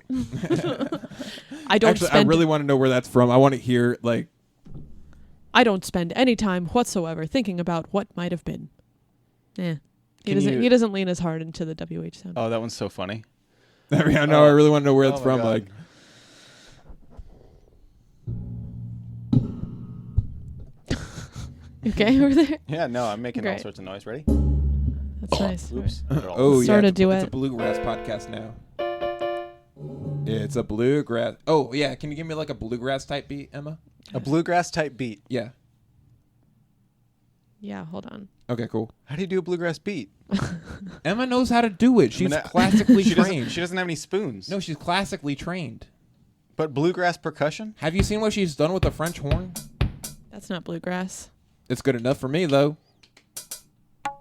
I don't Actually, spend. I really want to know where that's from. I want to hear like. I don't spend any time whatsoever thinking about what might have been. Yeah. He doesn't lean as hard into the WH sound. Oh, that one's so funny. I know. I really want to know where it's from. God. Like. Okay, over there. Yeah, no, I'm making all Great. sorts of noise. Ready? That's nice. Oops. Oh, Start yeah. a duet. It's a bluegrass podcast now. It's a bluegrass. Oh, yeah. Can you give me like a bluegrass type beat, Emma? A bluegrass type beat. Yeah. Yeah, hold on. Okay, cool. How do you do a bluegrass beat? Emma knows how to do it. She's I mean, classically she trained. She doesn't have any spoons. No, she's classically trained. But bluegrass percussion? Have you seen what she's done with the French horn? That's not bluegrass. It's good enough for me, though. Yeah,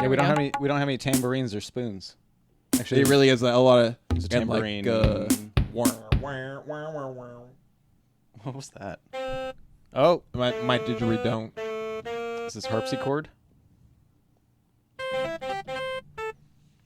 we we don't go. have any tambourines or spoons. Actually, It really is a lot of. it's a and, like, tambourine. What was that? Oh, my didgeridoo. is this harpsichord?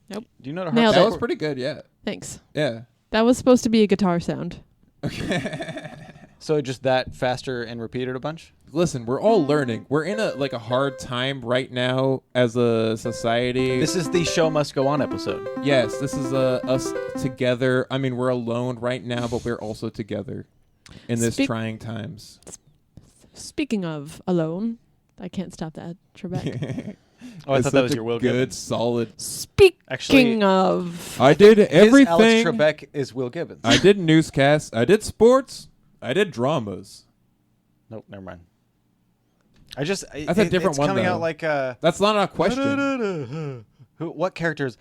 Nope. Do you know what a Nailed That it. was pretty good, yeah. Thanks. Yeah. That was supposed to be a guitar sound. Okay. So just that faster and repeated a bunch? Listen, we're all learning. We're in a hard time right now as a society. This is the show must go on episode. Yes, this is us together. I mean, we're alone right now, but we're also together in this trying times. Speaking of alone, I can't stop that, Trebek. Oh, I It's thought that such was a your Will good, Gibbons. solid. Speaking Actually, of, I did his everything. Alex Trebek is Will Gibbons. I did newscasts. I did sports. I did dramas. Nope, never mind. I just That's a different it's one, coming though. out like That's not a question. what characters?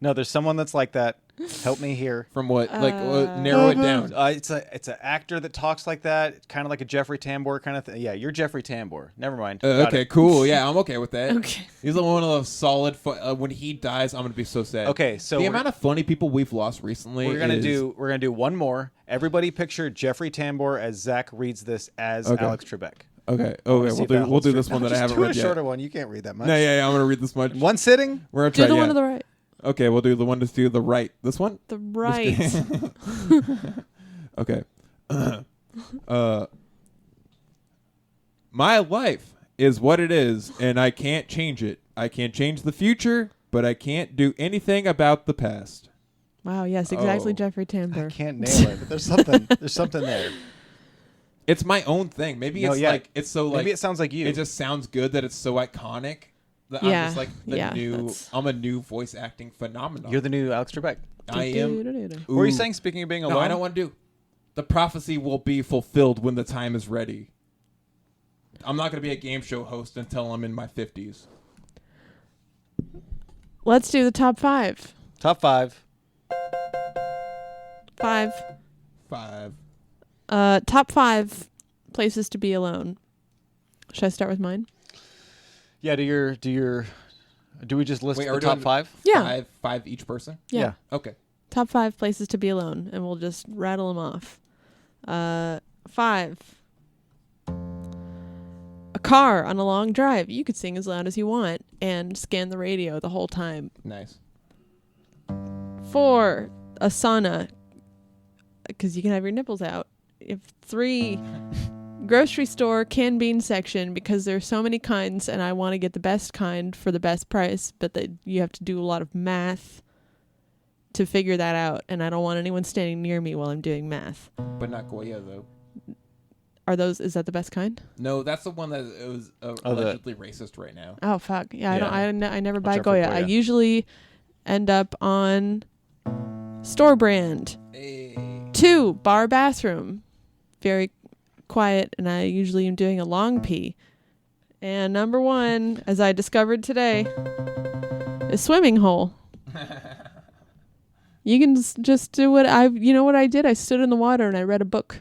No, there's someone that's like that. Help me here. From what? Like, narrow it down. It's an actor that talks like that, kind of like a Jeffrey Tambor kind of thing. Yeah, you're Jeffrey Tambor. Never mind. Got Okay, it. cool. Yeah, I'm okay with that. Okay. He's one of those solid. When he dies, I'm gonna be so sad. Okay, so the amount of funny people we've lost recently. we're gonna is, do one more. Everybody picture Jeffrey Tambor as Zach reads this as Okay. Alex Trebek. Okay. I wanna Okay. see if that We'll holds do true. this one No, that I just haven't do read a yet. shorter one. You can't read that much. No, yeah. I'm gonna read this much. One sitting. We're gonna do try. the yeah. one to the right. Okay, we'll do the one to do the right. This one. The right. Okay. My life is what it is, and I can't change it. I can't change the future, but I can't do anything about the past. Wow. Yes, exactly. Oh. Jeffrey I Tambor. can't nail it, but there's something. There's something there. It's my own thing. Maybe No, it's yeah. like it's so like Maybe it sounds like you. it just sounds good that it's so iconic. That Yeah, I'm just like the yeah, new. that's- I'm a new voice acting phenomenon. You're the new Alex Trebek. I am. Do-do-do-do-do. What were you Ooh. saying? Speaking of being alone, No, I don't want to do. The prophecy will be fulfilled when the time is ready. I'm not going to be a game show host until I'm in my 50s. Let's do the top 5. Top 5. 5. 5. Top 5 places to be alone. Should I start with mine? Yeah. Do we just list Wait, are the we top doing 5? Yeah. Five each person? Yeah. Okay. Top 5 places to be alone, and we'll just rattle them off. 5. A car on a long drive. You could sing as loud as you want and scan the radio the whole time. Nice. 4. A sauna, because you can have your nipples out. 3. Grocery store canned bean section, because there's so many kinds and I want to get the best kind for the best price, but you have to do a lot of math to figure that out, and I don't want anyone standing near me while I'm doing math. But not Goya, though. Is that the best kind? No, that's the one that was allegedly racist right now. Oh fuck. Yeah, Yeah. I never buy out for Goya. I Goya. usually end up on store brand. Hey. 2, bar bathroom. Very quiet, and I usually am doing a long pee. And number 1, as I discovered today, is swimming hole. You can just do what you know what I did? I stood in the water and I read a book.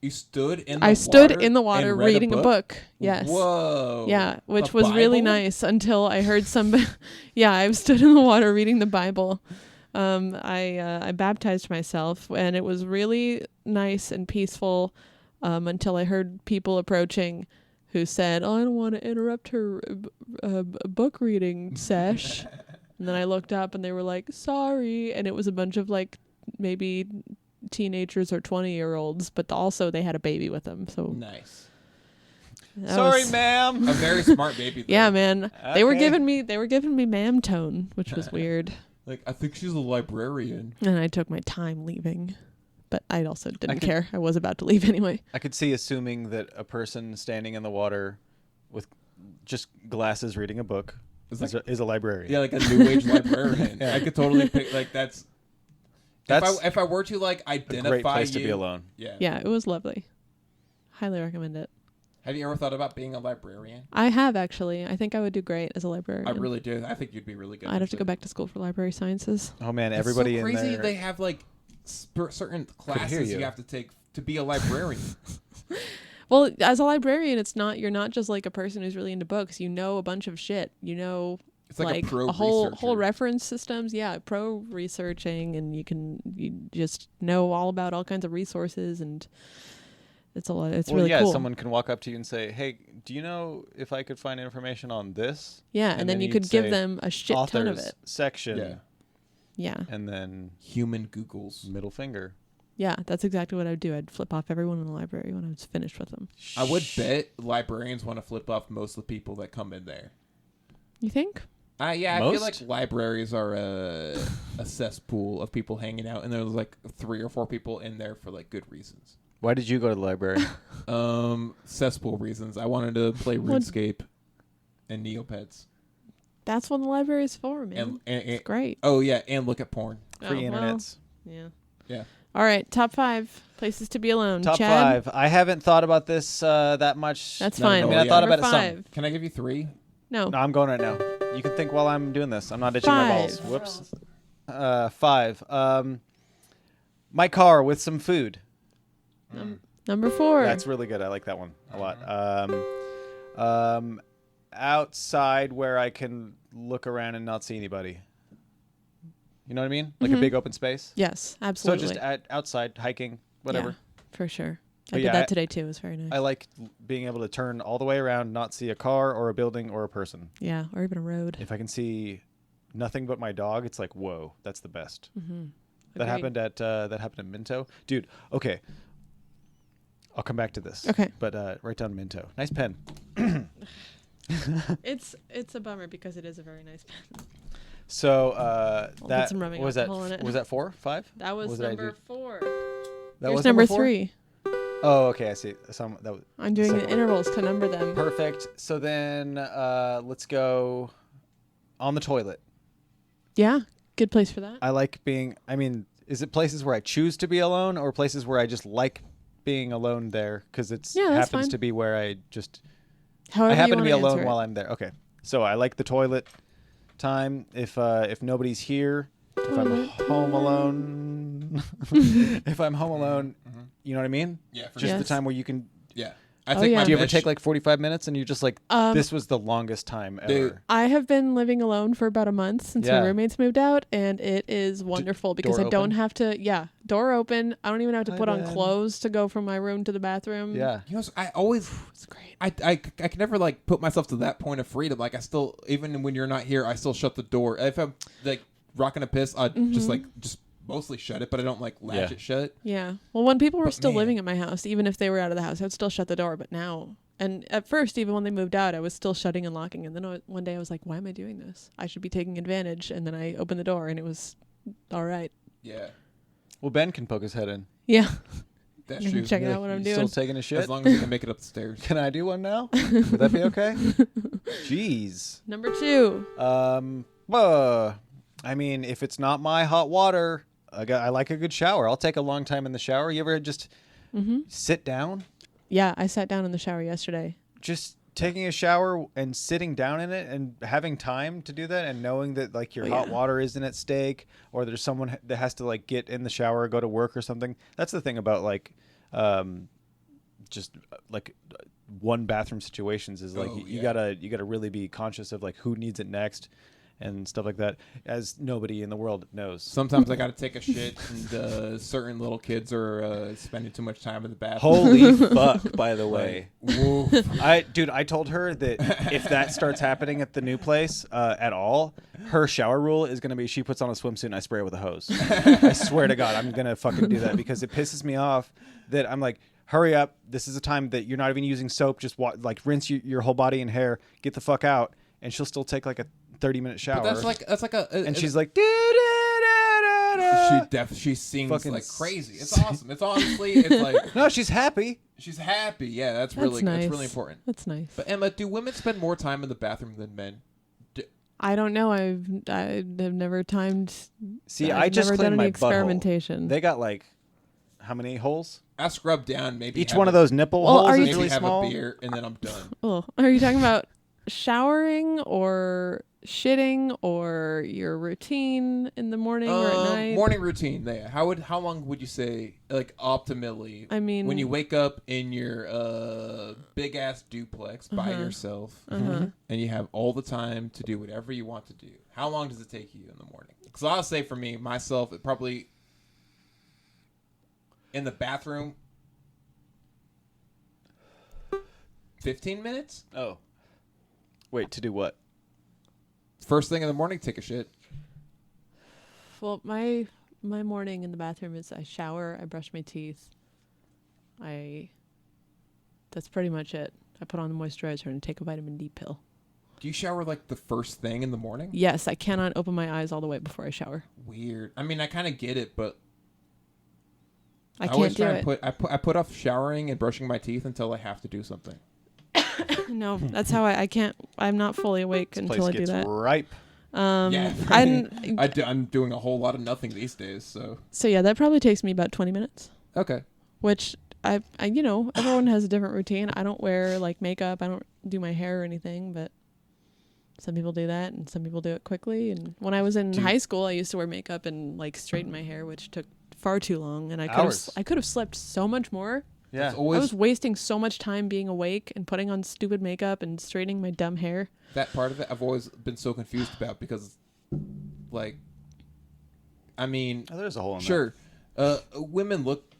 You stood in the water? I stood in the water and read reading a book. Yes. Whoa. Yeah, which The was really Bible? nice until I heard somebody. Yeah, I stood in the water reading the Bible. I baptized myself, and it was really nice and peaceful until I heard people approaching who said, "Oh, I don't want to interrupt her book reading sesh." And then I looked up, and they were like, "Sorry," and it was a bunch of like maybe teenagers or 20-year-olds, but also they had a baby with them. So Nice. Sorry, ma'am. A very smart baby, though. Yeah, man. They were Okay. giving me ma'am tone, which was weird. Like, I think she's a librarian. And I took my time leaving. But I also didn't could- care. I was about to leave anyway. I could see assuming that a person standing in the water with just glasses reading a book is a librarian. Yeah, like a new age librarian. I could totally pick, like, that's if I were to, like, a identify great place you, to be alone. Yeah. Yeah, it was lovely. Highly recommend it. Have you ever thought about being a librarian? I have, actually. I think I would do great as a librarian. I really do. I think you'd be really good. I'd have to go back to school for library sciences. Oh man, It's everybody so in crazy there. they have, like, certain classes you. you have to take to be a librarian. Well, as a librarian, you're not just like a person who's really into books. You know a bunch of shit. You know, It's like a pro whole researcher. reference systems. Yeah, pro researching, and you just know all about all kinds of resources, and it's a lot. It's well, really yeah, cool. someone can walk up to you and say, "Hey, do you know if I could find information on this?" Yeah, and then you could you'd give say, them a shit ton of authors it. section. Yeah. Yeah, And then Human Googles. middle finger. yeah, that's exactly what I'd do. I'd flip off everyone in the library when I was finished with them. I would bet librarians want to flip off most of the people that come in there. You think? Yeah, I feel like Most? libraries are a cesspool of people hanging out, and there's like 3 or 4 people in there for like good reasons. Why did you go to the library? Cesspool reasons. I wanted to play What- RuneScape and Neopets. That's what the library is for, man. And It's great. oh yeah, and look at porn. Free Oh, well, internets. yeah. Yeah. All right, top 5 places to be alone. Top Chad? 5. I haven't thought about this that much. That's No, fine. I mean, Oh, I yeah. thought Number about it some. 5. Can I give you 3? No. No, I'm going right now. You can think while I'm doing this. I'm not itching my balls. 5. Whoops. 5. My car with some food. Number 4. That's really good. I like that one a lot. Outside where I can look around and not see anybody. You know what I mean? Like a big open space. Yes, absolutely. So just outside hiking, whatever. Yeah, for sure. But I did yeah, that today too. It was very nice. I like being able to turn all the way around, not see a car or a building or a person. Yeah, or even a road. If I can see nothing but my dog, it's like, whoa, that's the best. Mm-hmm. That happened at Minto, dude. Okay, I'll come back to this. Okay. But write down Minto. Nice pen. It's a bummer because it is a very nice pen. So put that some rubbing was that. alcohol in it. Was that 4, 5? That was What did I number do? 4. That Here's was number 4? 3. Oh, okay. I see. That was I'm doing the second one. intervals to number them. Perfect. So then let's go on the toilet. Yeah, good place for that. I like being. I mean, is it places where I choose to be alone, or places where I just like being alone there because it Yeah, that's happens fine. to be where I just. However I happen you to be wanna alone answer while it. I'm there. Okay, so I like the toilet time. If nobody's here, if I'm home alone, if I'm home alone, you know what I mean? Yeah, for Just Yes. the time where you can. Yeah. I Oh, think yeah. my Do you ever best take like 45 minutes and you're just like, Um, this was the longest time ever? Dude. I have been living alone for about a month since Yeah. my roommates moved out, and it is wonderful because I door don't open? have to. Yeah, door open. I don't even have to Hi, put on Ben. clothes to go from my room to the bathroom. Yeah. You know, I always, It's great. I can never like put myself to that point of freedom. Like I still, even when you're not here, I still shut the door. If I'm like rocking a piss, I just mostly shut it, but I don't like latch Yeah. it shut. Yeah. Well, when people were But still man. living at my house, even if they were out of the house, I'd still shut the door. But now, and at first, even when they moved out, I was still shutting and locking. And then one day I was like, why am I doing this? I should be taking advantage. And then I opened the door and it was all right. Yeah, Well, Ben can poke his head in. Yeah. that's You can true. check it out what I'm You doing. Still taking a shit? As long as you can make it up the stairs. Can I do one now? Would that be okay? Jeez. Number 2. I mean, if it's not my hot water, I like a good shower. I'll take a long time in the shower. You ever just sit down. Yeah, I sat down in the shower yesterday. Just taking a shower and sitting down in it and having time to do that and knowing that like your hot water isn't at stake or there's someone that has to like get in the shower, go to work or something. That's the thing about like just like one bathroom situations is like you gotta really be conscious of like who needs it next and stuff like that, as nobody in the world knows. Sometimes I gotta take a shit, and certain little kids are spending too much time in the bathroom. Holy fuck! By the way, Like, I told her that if that starts happening at the new place at all, her shower rule is gonna be she puts on a swimsuit and I spray it with a hose. I swear to God, I'm gonna fucking do that because it pisses me off that I'm like, hurry up! This is a time that you're not even using soap. Just like rinse your whole body and hair. Get the fuck out, and she'll still take like a 30-minute shower. But that's like a and she's like, she sings fucking like crazy. It's awesome. It's honestly, it's like no, she's happy. She's happy. Yeah, that's nice. that's really important. That's nice. But Emma, do women spend more time in the bathroom than men? I don't know. I've never timed. See, I've I just never cleaned done my any butthole. experimentation. They got like how many holes? I scrub down maybe Each one of those nipple Well, holes are is you- really have small. a beer and then I'm done. Oh, are you talking about showering or shitting or your routine in the morning or at night? Morning routine. Yeah. How long would you say, like optimally? I mean, when you wake up in your big ass duplex by yourself, and you have all the time to do whatever you want to do, how long does it take you in the morning? Because I'll say for me, myself, it probably in the bathroom, 15 minutes. Oh, wait, to do what? First thing in the morning, take a shit. well, my morning in the bathroom is I shower, I brush my teeth, that's pretty much it. I put on the moisturizer and take a vitamin D pill. Do you shower like the first thing in the morning? Yes, I cannot open my eyes all the way before I shower. Weird. I mean, I kind of get it, but I always can't do try it. and I put off showering and brushing my teeth until I have to do something. No, that's how I can't. I'm not fully awake This until place I do gets that. ripe. Yeah, I'm doing a whole lot of nothing these days. So yeah, that probably takes me about 20 minutes. Okay. Which I everyone has a different routine. I don't wear like makeup. I don't do my hair or anything, but some people do that and some people do it quickly. And when I was in high school, I used to wear makeup and like straighten my hair, which took far too long. And I could have slept so much more. Yeah. I was wasting so much time being awake and putting on stupid makeup and straightening my dumb hair. That part of it I've always been so confused about because, like, I mean, there's a hole in sure, women look,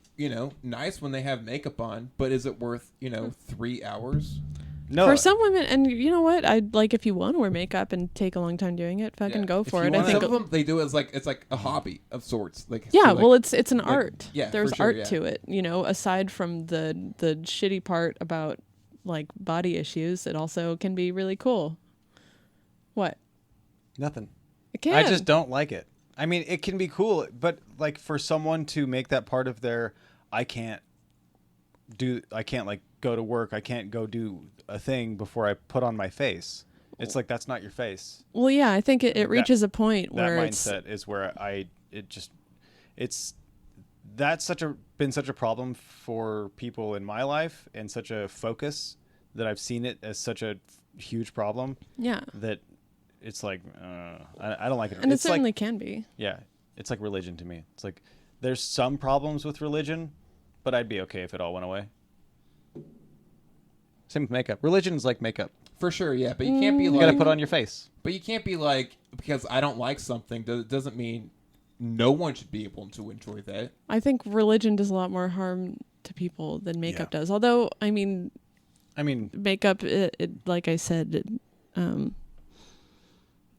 nice when they have makeup on, but is it worth, 3 hours? No. For some women, and you know what? I'd like if you want to wear makeup and take a long time doing it, fucking go for it. I think some of them they do it as it's like a hobby of sorts. Like well, it's an art. Yeah, there's for sure, art to it. Aside from the shitty part about like body issues, it also can be really cool. What? Nothing. It can. I just don't like it. I mean, it can be cool, but like for someone to make that part of their, I can't like go to work. I can't go do a thing before I put on my face. It's like, that's not your face. Well, yeah, I think it reaches a point where that mindset is where that's been such a problem for people in my life and such a focus that I've seen it as such a huge problem. Yeah. That it's like, I don't like it. And it's it certainly like, can be. Yeah. It's like religion to me. It's like, there's some problems with religion, but I'd be okay if it all went away. Same with makeup. Religion is like makeup. For sure, yeah, but you can't be like... You gotta put on your face. But you can't be like, because I don't like something, doesn't mean no one should be able to enjoy that. I think religion does a lot more harm to people than makeup does. Although, I mean, makeup, it like I said,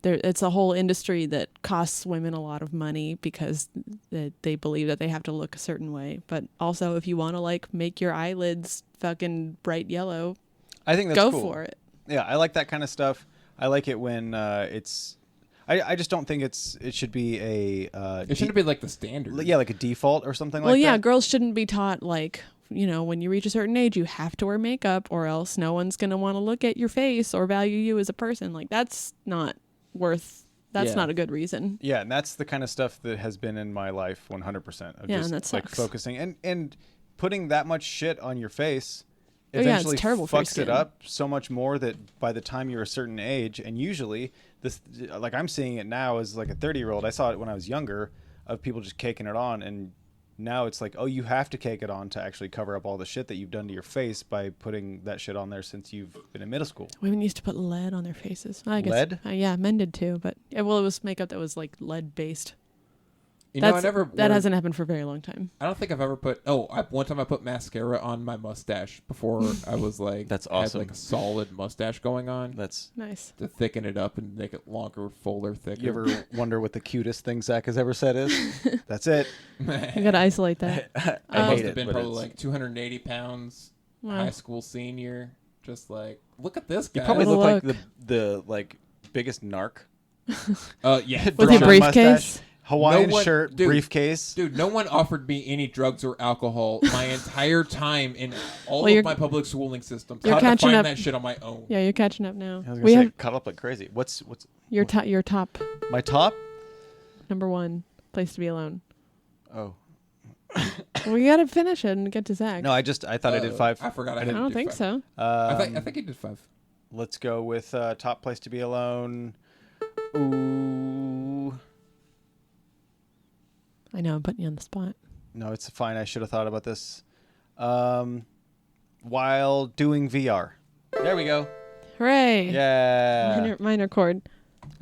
it's a whole industry that costs women a lot of money because they believe that they have to look a certain way. But also, if you want to like make your eyelids fucking bright yellow, I think that's go cool. for it. Yeah, I like that kind of stuff. I like it when it's. I just don't think it should be a. It shouldn't be like the standard. Yeah, like a default or something like that. Well, yeah, girls shouldn't be taught like, when you reach a certain age, you have to wear makeup or else no one's going to want to look at your face or value you as a person. Like, that's not not a good reason. Yeah, and that's the kind of stuff that has been in my life 100%. And that sucks. Like focusing and putting that much shit on your face Oh, yeah, it's eventually terrible for your fucks it skin. up so much more that by the time you're a certain age, and usually this, like I'm seeing it now as like a 30-year-old. I saw it when I was younger of people just caking it on, and now it's like, oh, you have to cake it on to actually cover up all the shit that you've done to your face by putting that shit on there since you've been in middle school. Women used to put lead on their faces. I guess, Lead? Yeah, men did too. But it was makeup that was like lead based. You know, I never. That hasn't happened for a very long time. I don't think I've ever put. One time I put mascara on my mustache before I was like. That's awesome. Had like a solid mustache going on. That's Nice. To thicken it up and make it longer, fuller, thicker. You ever wonder what the cutest thing Zach has ever said is? That's it. You gotta isolate that. I must hate have it. been but probably it's- like 280 pounds, Wow. high school senior. Just like, look at this guy. You probably What a look like look. the like biggest narc. Yeah. With your Drawn briefcase. mustache, Hawaiian No one- shirt, dude, briefcase. Dude, no one offered me any drugs or alcohol my entire time in all Well, of my public schooling systems. I you're had to catching find up. that shit on my own. Yeah, you're catching up now. I was gonna We say, have cut up like crazy. What's your top my top? number 1 place to be alone. Oh We gotta finish it and get to Zach. no, I thought I did 5. I forgot I I didn't don't do think 5. so. I think he did 5. Let's go with top place to be alone. Ooh, I know, I'm putting you on the spot. no, it's fine. I should have thought about this. While doing VR. There we go. Hooray! Yeah. Minor chord.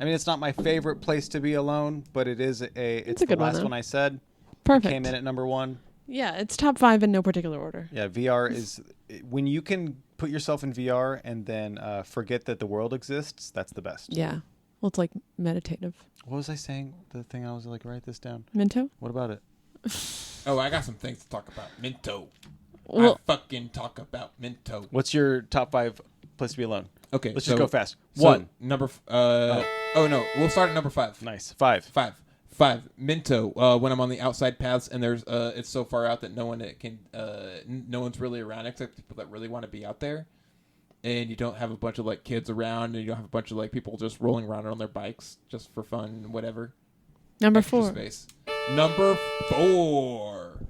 I mean, it's not my favorite place to be alone, but it's a the good one, last though. one I said. Perfect. Came in at number 1. Yeah, it's top 5 in no particular order. Yeah, VR is when you can put yourself in VR and then forget that the world exists. That's the best. Yeah. Well, it's like meditative. What was I saying? The thing I was like, write this down. Minto? What about it? Oh, I got some things to talk about. Minto. Well, I fucking talk about Minto. What's your top 5 place to be alone? Okay, Let's just go fast. so 1. Number. Oh no, we'll start at number 5. Nice. 5. 5. Minto. When I'm on the outside paths and there's it's so far out that no one's really around except people that really want to be out there, and you don't have a bunch of like kids around, and you don't have a bunch of like people just rolling around on their bikes just for fun and whatever. number Extra 4. space. Number 4.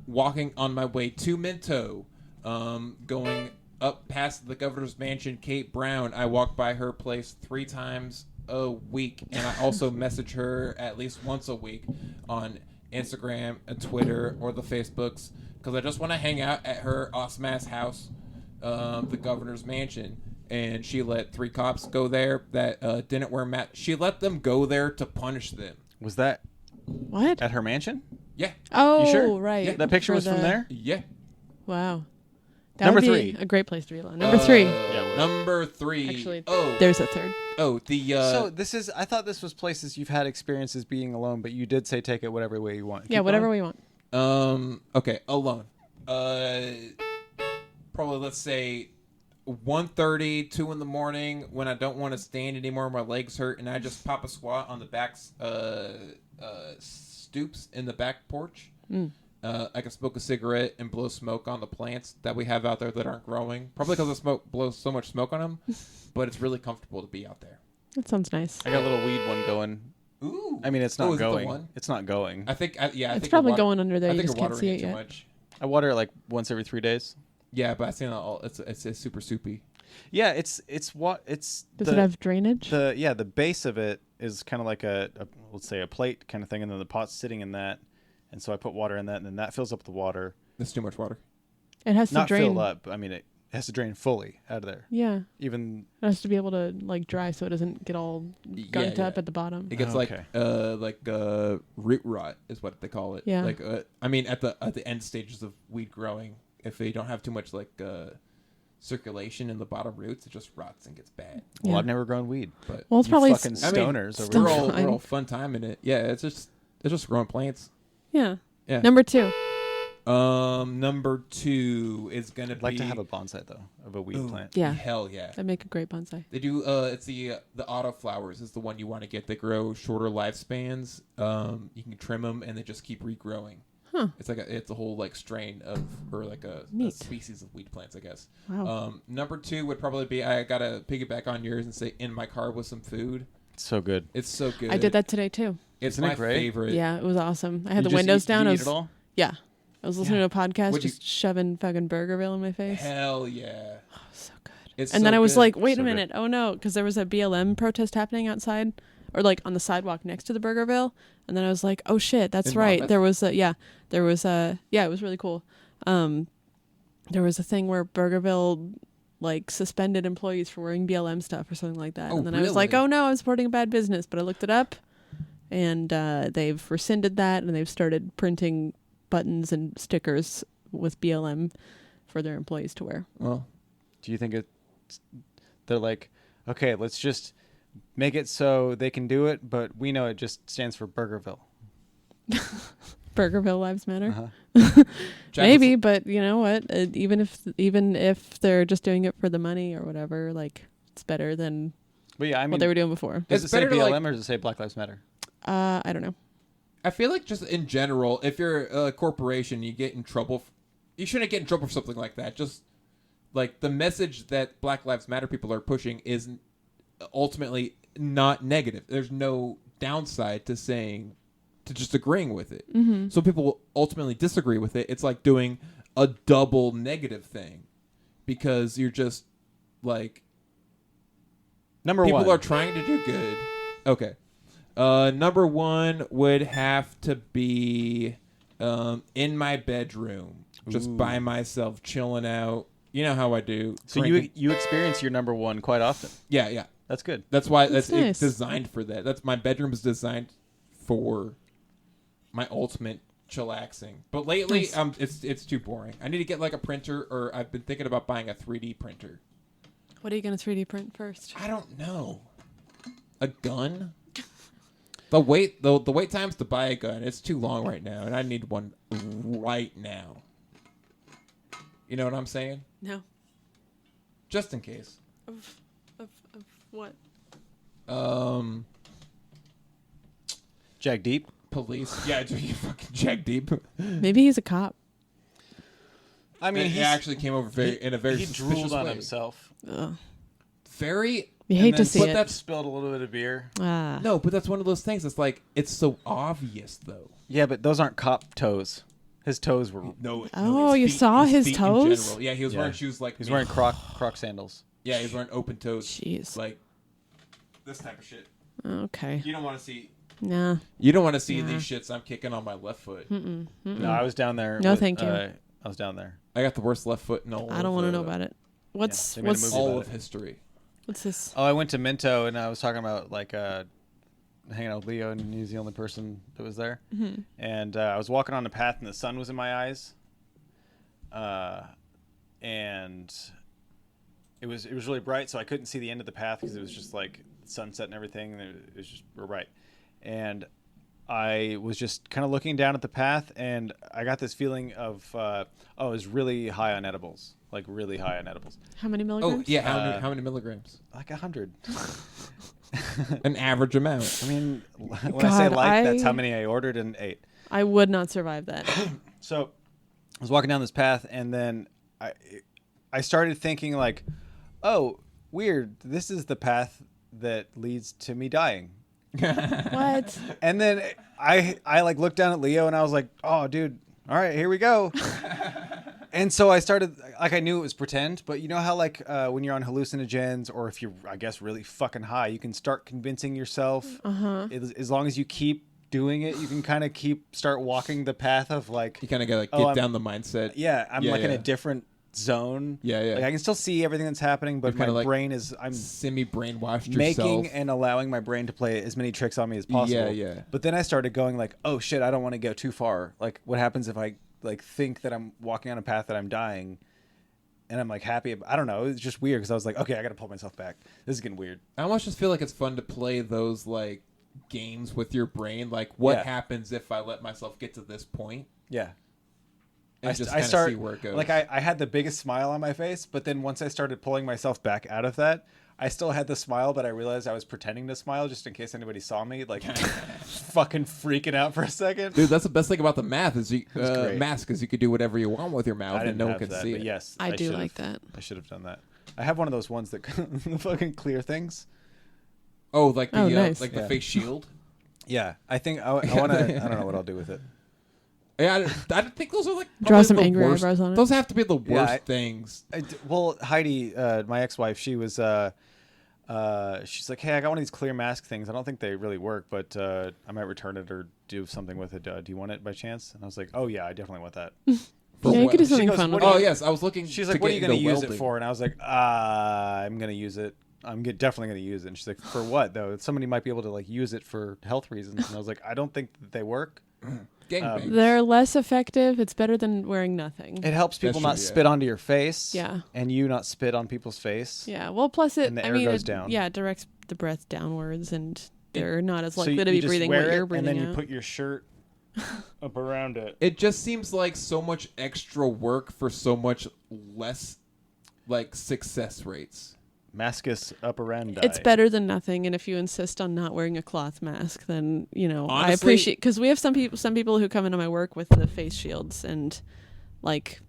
Walking on my way to Minto, going up past the governor's mansion, Kate Brown. I walk by her place 3 times a week, and I also message her at least once a week on Instagram and Twitter or the Facebooks because I just want to hang out at her awesome ass house, the governor's mansion. And she let 3 cops go there that didn't wear masks. She let them go there to punish them. Was that What? at her mansion? Yeah. Oh, You sure? right. Yeah. That picture For was from the- there? Yeah. Wow. That Number would be 3. a great place to be alone. Number 3. Number 3. Actually, oh, there's a third. So this is. I thought this was places you've had experiences being alone, but you did say take it whatever way you want. Yeah, Keep whatever going. we want. Okay, alone. Probably let's say 1:30, 2 in the morning when I don't want to stand anymore, my legs hurt, and I just pop a squat on the back stoops in the back porch. I can smoke a cigarette and blow smoke on the plants that we have out there that aren't growing. Probably because I blow so much smoke on them, but it's really comfortable to be out there. That sounds nice. I got a little weed one going. Ooh. I mean, it's Oh, not is it the going. one? It's not going. I think, I It's think probably your water- going under there. I You think just you're can't see watering it too yet. much. I water it like once every 3 days. Yeah, but I seen it's super soupy. Yeah, it's what it's. Does it have drainage? The base of it is kind of like a let's say a plate kind of thing, and then the pot's sitting in that, and so I put water in that, and then that fills up the water. That's too much water. It has to Not drain. fill up. I mean, it has to drain fully out of there. Yeah. Even It has to be able to like dry so it doesn't get all gunked up at the bottom. It gets Okay. like root rot is what they call it. Yeah. Like I mean at the end stages of weed growing, if they don't have too much like circulation in the bottom roots, it just rots and gets bad. well, Yeah. I've never grown weed. But Well, it's You probably fucking I mean, stoners over still we're here. all fine. we're all fun time in it. Yeah, it's just growing plants. yeah. Yeah. Number 2. Number 2 is gonna I'd like be to have a bonsai though of a weed Ooh, plant. Yeah. Hell yeah. That'd make a great bonsai. They do. It's the auto flowers is the one you want to get. They grow shorter lifespans. You can trim them and they just keep regrowing. Huh. It's like it's a whole like strain of or like a Neat. species of weed plants, I guess. Wow. Number 2 would probably be I gotta piggyback on yours and say in my car with some food. It's so good. It's so good. I did that today too. It's Isn't it my great? favorite. Yeah, it was awesome. I had You the just windows eat- down. you I eat was, it all? yeah. I was listening to a podcast, What'd you- just shoving fucking Burgerville in my face. Hell yeah. Oh, so good. It's And so then I was good. like, wait So a good. minute. Oh no, because there was a BLM protest happening outside, or like on the sidewalk next to the Burgerville. And then I was like, oh shit, that's In right. Monmouth? There was a it was really cool. There was a thing where Burgerville like suspended employees for wearing BLM stuff or something like that. Oh, And then I was like, really? oh no, I'm supporting a bad business. But I looked it up, and they've rescinded that, and they've started printing buttons and stickers with BLM for their employees to wear. Well, Do you think they're like, okay, let's just make it so they can do it, but we know it just stands for Burgerville. Burgerville Lives Matter. Uh-huh. Maybe, but you know what? Even if they're just doing it for the money or whatever, like it's better than But yeah, I mean, what they were doing before. does It's it say better to, BLM like- or does it say Black Lives Matter? I don't know. I feel like just in general, if you're a corporation, you get in trouble. You shouldn't get in trouble for something like that. Just like the message that Black Lives Matter people are pushing is ultimately not negative. There's no downside to just agreeing with it. Mm-hmm. So people will ultimately disagree with it. It's like doing a double negative thing because you're just like Number people one. are trying to do good. Okay. Number one would have to be in my bedroom, just Ooh. by myself, chilling out. You know how I do. So drinking. you experience your number one quite often. Yeah. That's good. That's why That's it's nice. designed for that. That's my bedroom is designed for my ultimate chillaxing. But lately, Nice. it's too boring. I need to get like a printer, or I've been thinking about buying a 3D printer. What are you gonna 3D print first? I don't know. A gun? The wait times to buy a gun, it's too long right now, and I need one right now. You know what I'm saying? No. Just in case. Of what? Jag Deep. Police. Yeah, you fucking jag deep. Maybe he's a cop. I mean, he actually came over in a very he suspicious drooled on way. himself. Ugh. Very. You hate to then see but it. that's spilled a little bit of beer. Ah. No, but that's one of those things. It's like it's so obvious though. Yeah, but those aren't cop toes. His toes were. No. Oh, his you feet- saw his feet in toes? general. Yeah, he was Yeah. wearing shoes like He's me. wearing croc sandals. Yeah, he's wearing open toes. Jeez. Like this type of shit. Okay. You don't want to see. Nah. You don't want to see Nah. these shits I'm kicking on my left foot. Mm-mm. Mm-mm. No, I was down there. No, thank you. I was down there. I got the worst left foot in all. I don't want to know about it. What's they made a what's movie all about of history. what's this? Oh, I went to Minto and I was talking about like hanging out with Leo, and he was the only person that was there. Mm-hmm. And I was walking on the path, and the sun was in my eyes. And it was really bright, so I couldn't see the end of the path because it was just like sunset and everything. And it was just real bright. And I was just kind of looking down at the path, and I got this feeling of I was really high on edibles, like really high on edibles, How many Oh milligrams? yeah, Uh, how many milligrams? like 100. An average amount. I mean, when I say God, like, that's how many I ordered and ate. I would not survive that. So I was walking down this path, and then I started thinking like, oh, weird. This is the path that leads to me dying. What? And then I like looked down at Leo, and I was like, oh, dude, all right, here we go. And so I started, like, I knew it was pretend, but you know how, like, when you're on hallucinogens, or if you're, I guess, really fucking high, you can start convincing yourself. Uh-huh. As long as you keep doing it, you can kind of start walking the path of, like, You kind of gotta like Oh, get I'm- down the mindset. yeah, I'm Yeah, like in yeah. a different zone. Yeah, yeah. Like, I can still see everything that's happening, but You've my kinda, like, brain is, I'm Semi-brainwashed making yourself. and allowing my brain to play as many tricks on me as possible. Yeah, yeah. But then I started going like, oh shit, I don't want to go too far. Like, what happens if I like think that I'm walking on a path that I'm dying, and I'm like happy? I don't know. It's just weird because I was like, okay, I got to pull myself back. This is getting weird. I almost just feel like it's fun to play those like games with your brain. Like, what Yeah. happens if I let myself get to this point? Yeah. And I just I kind of see where it goes. like I had the biggest smile on my face, but then once I started pulling myself back out of that, I still had the smile, but I realized I was pretending to smile just in case anybody saw me, like fucking freaking out for a second. Dude, that's the best thing about the math is was great. mask is you could do whatever you want with your mouth I and didn't no one have can that, see but it. yes, I do should've- like that. I should have done that. I have one of those ones that the fucking clear things. Oh, like the Oh, nice. like the Yeah. face shield. Yeah, I think I want to. I don't know what I'll do with it. Yeah, I think those are like Draw probably some the angry worst. eyebrows on it. Those have to be the worst Yeah, things. Well, Heidi, my ex-wife, she was. She's like, hey, I got one of these clear mask things. I don't think they really work, but I might return it or do something with it. Do you want it by chance? And I was like, oh yeah, I definitely want that. For Yeah, you what? could do She something goes, fun "What with do it. Oh yes, I was looking. She's to like, what are you get going to into use it welding. for? And I was like, I'm going to use it. Definitely going to use it. And she's like, for what though? Somebody might be able to like use it for health reasons. And I was like, I don't think that they work. Gangbang. They're less effective. It's better than wearing nothing. It helps people That's not true, yeah. spit onto your face. Yeah. And you not spit on people's face. Yeah. Well, plus it. And the I air mean, goes it, down. Yeah, it directs the breath downwards, and they're not as So likely you to be just breathing wear what it, you're breathing and then out. you put your shirt up around it. It just seems like so much extra work for so much less, like, success rates. Mascus operandi. It's better than nothing, and if you insist on not wearing a cloth mask, then I Honestly- appreciate, because we have some people who come into my work with the face shields, and like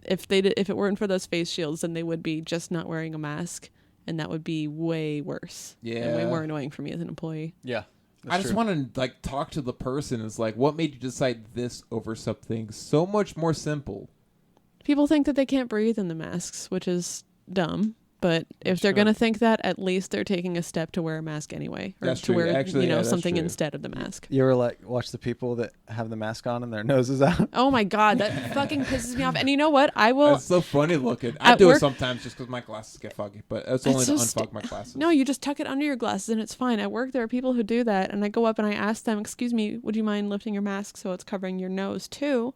if it weren't for those face shields, then they would be just not wearing a mask, and that would be way worse. And way Yeah. more annoying for me as an employee. Yeah. I just want to like talk to the person. It's like, what made you decide this over something so much more simple? People think that they can't breathe in the masks, which is dumb. But if they're Sure. going to think that, at least they're taking a step to wear a mask anyway. Or That's to true. wear, Actually, yeah, that's something true. instead of the mask. You ever like watch the people that have the mask on and their noses out? Oh my God, that fucking pisses me off. And you know what? I will. It's so funny looking. I At do work- it sometimes just because my glasses get foggy, but it's only It's to so unfog my glasses. No, you just tuck it under your glasses and it's fine. At work, there are people who do that. And I go up and I ask them, excuse me, would you mind lifting your mask so it's covering your nose too?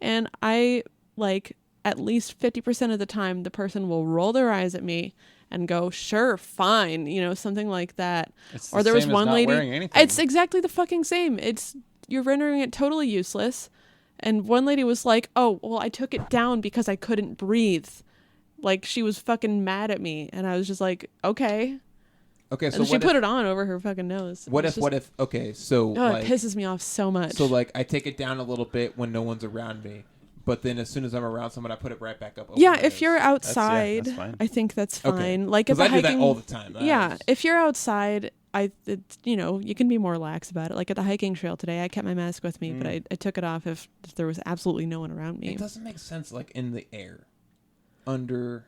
And I, like, at least 50% of the time, the person will roll their eyes at me and go, sure, fine, something like that. It's Or the there was same as one not lady. wearing anything. It's exactly the fucking same. You're rendering it totally useless. And one lady was like, "Oh, well, I took it down because I couldn't breathe." Like she was fucking mad at me, and I was just like, "Okay." Okay, so And she what put if, it on over her fucking nose. what It's if just- okay, so Oh, like, it pisses me off so much. so like I take it down a little bit when no one's around me, but then as soon as I'm around someone, I put it right back up. Over yeah, my if nose. you're outside, that's fine. I think that's Okay. fine. Like at 'Cause the I do hiking, that all the time. Yeah, if you're outside, you can be more lax about it. Like at the hiking trail today, I kept my mask with me, but I took it off if there was absolutely no one around me. It doesn't make sense, like in the air, under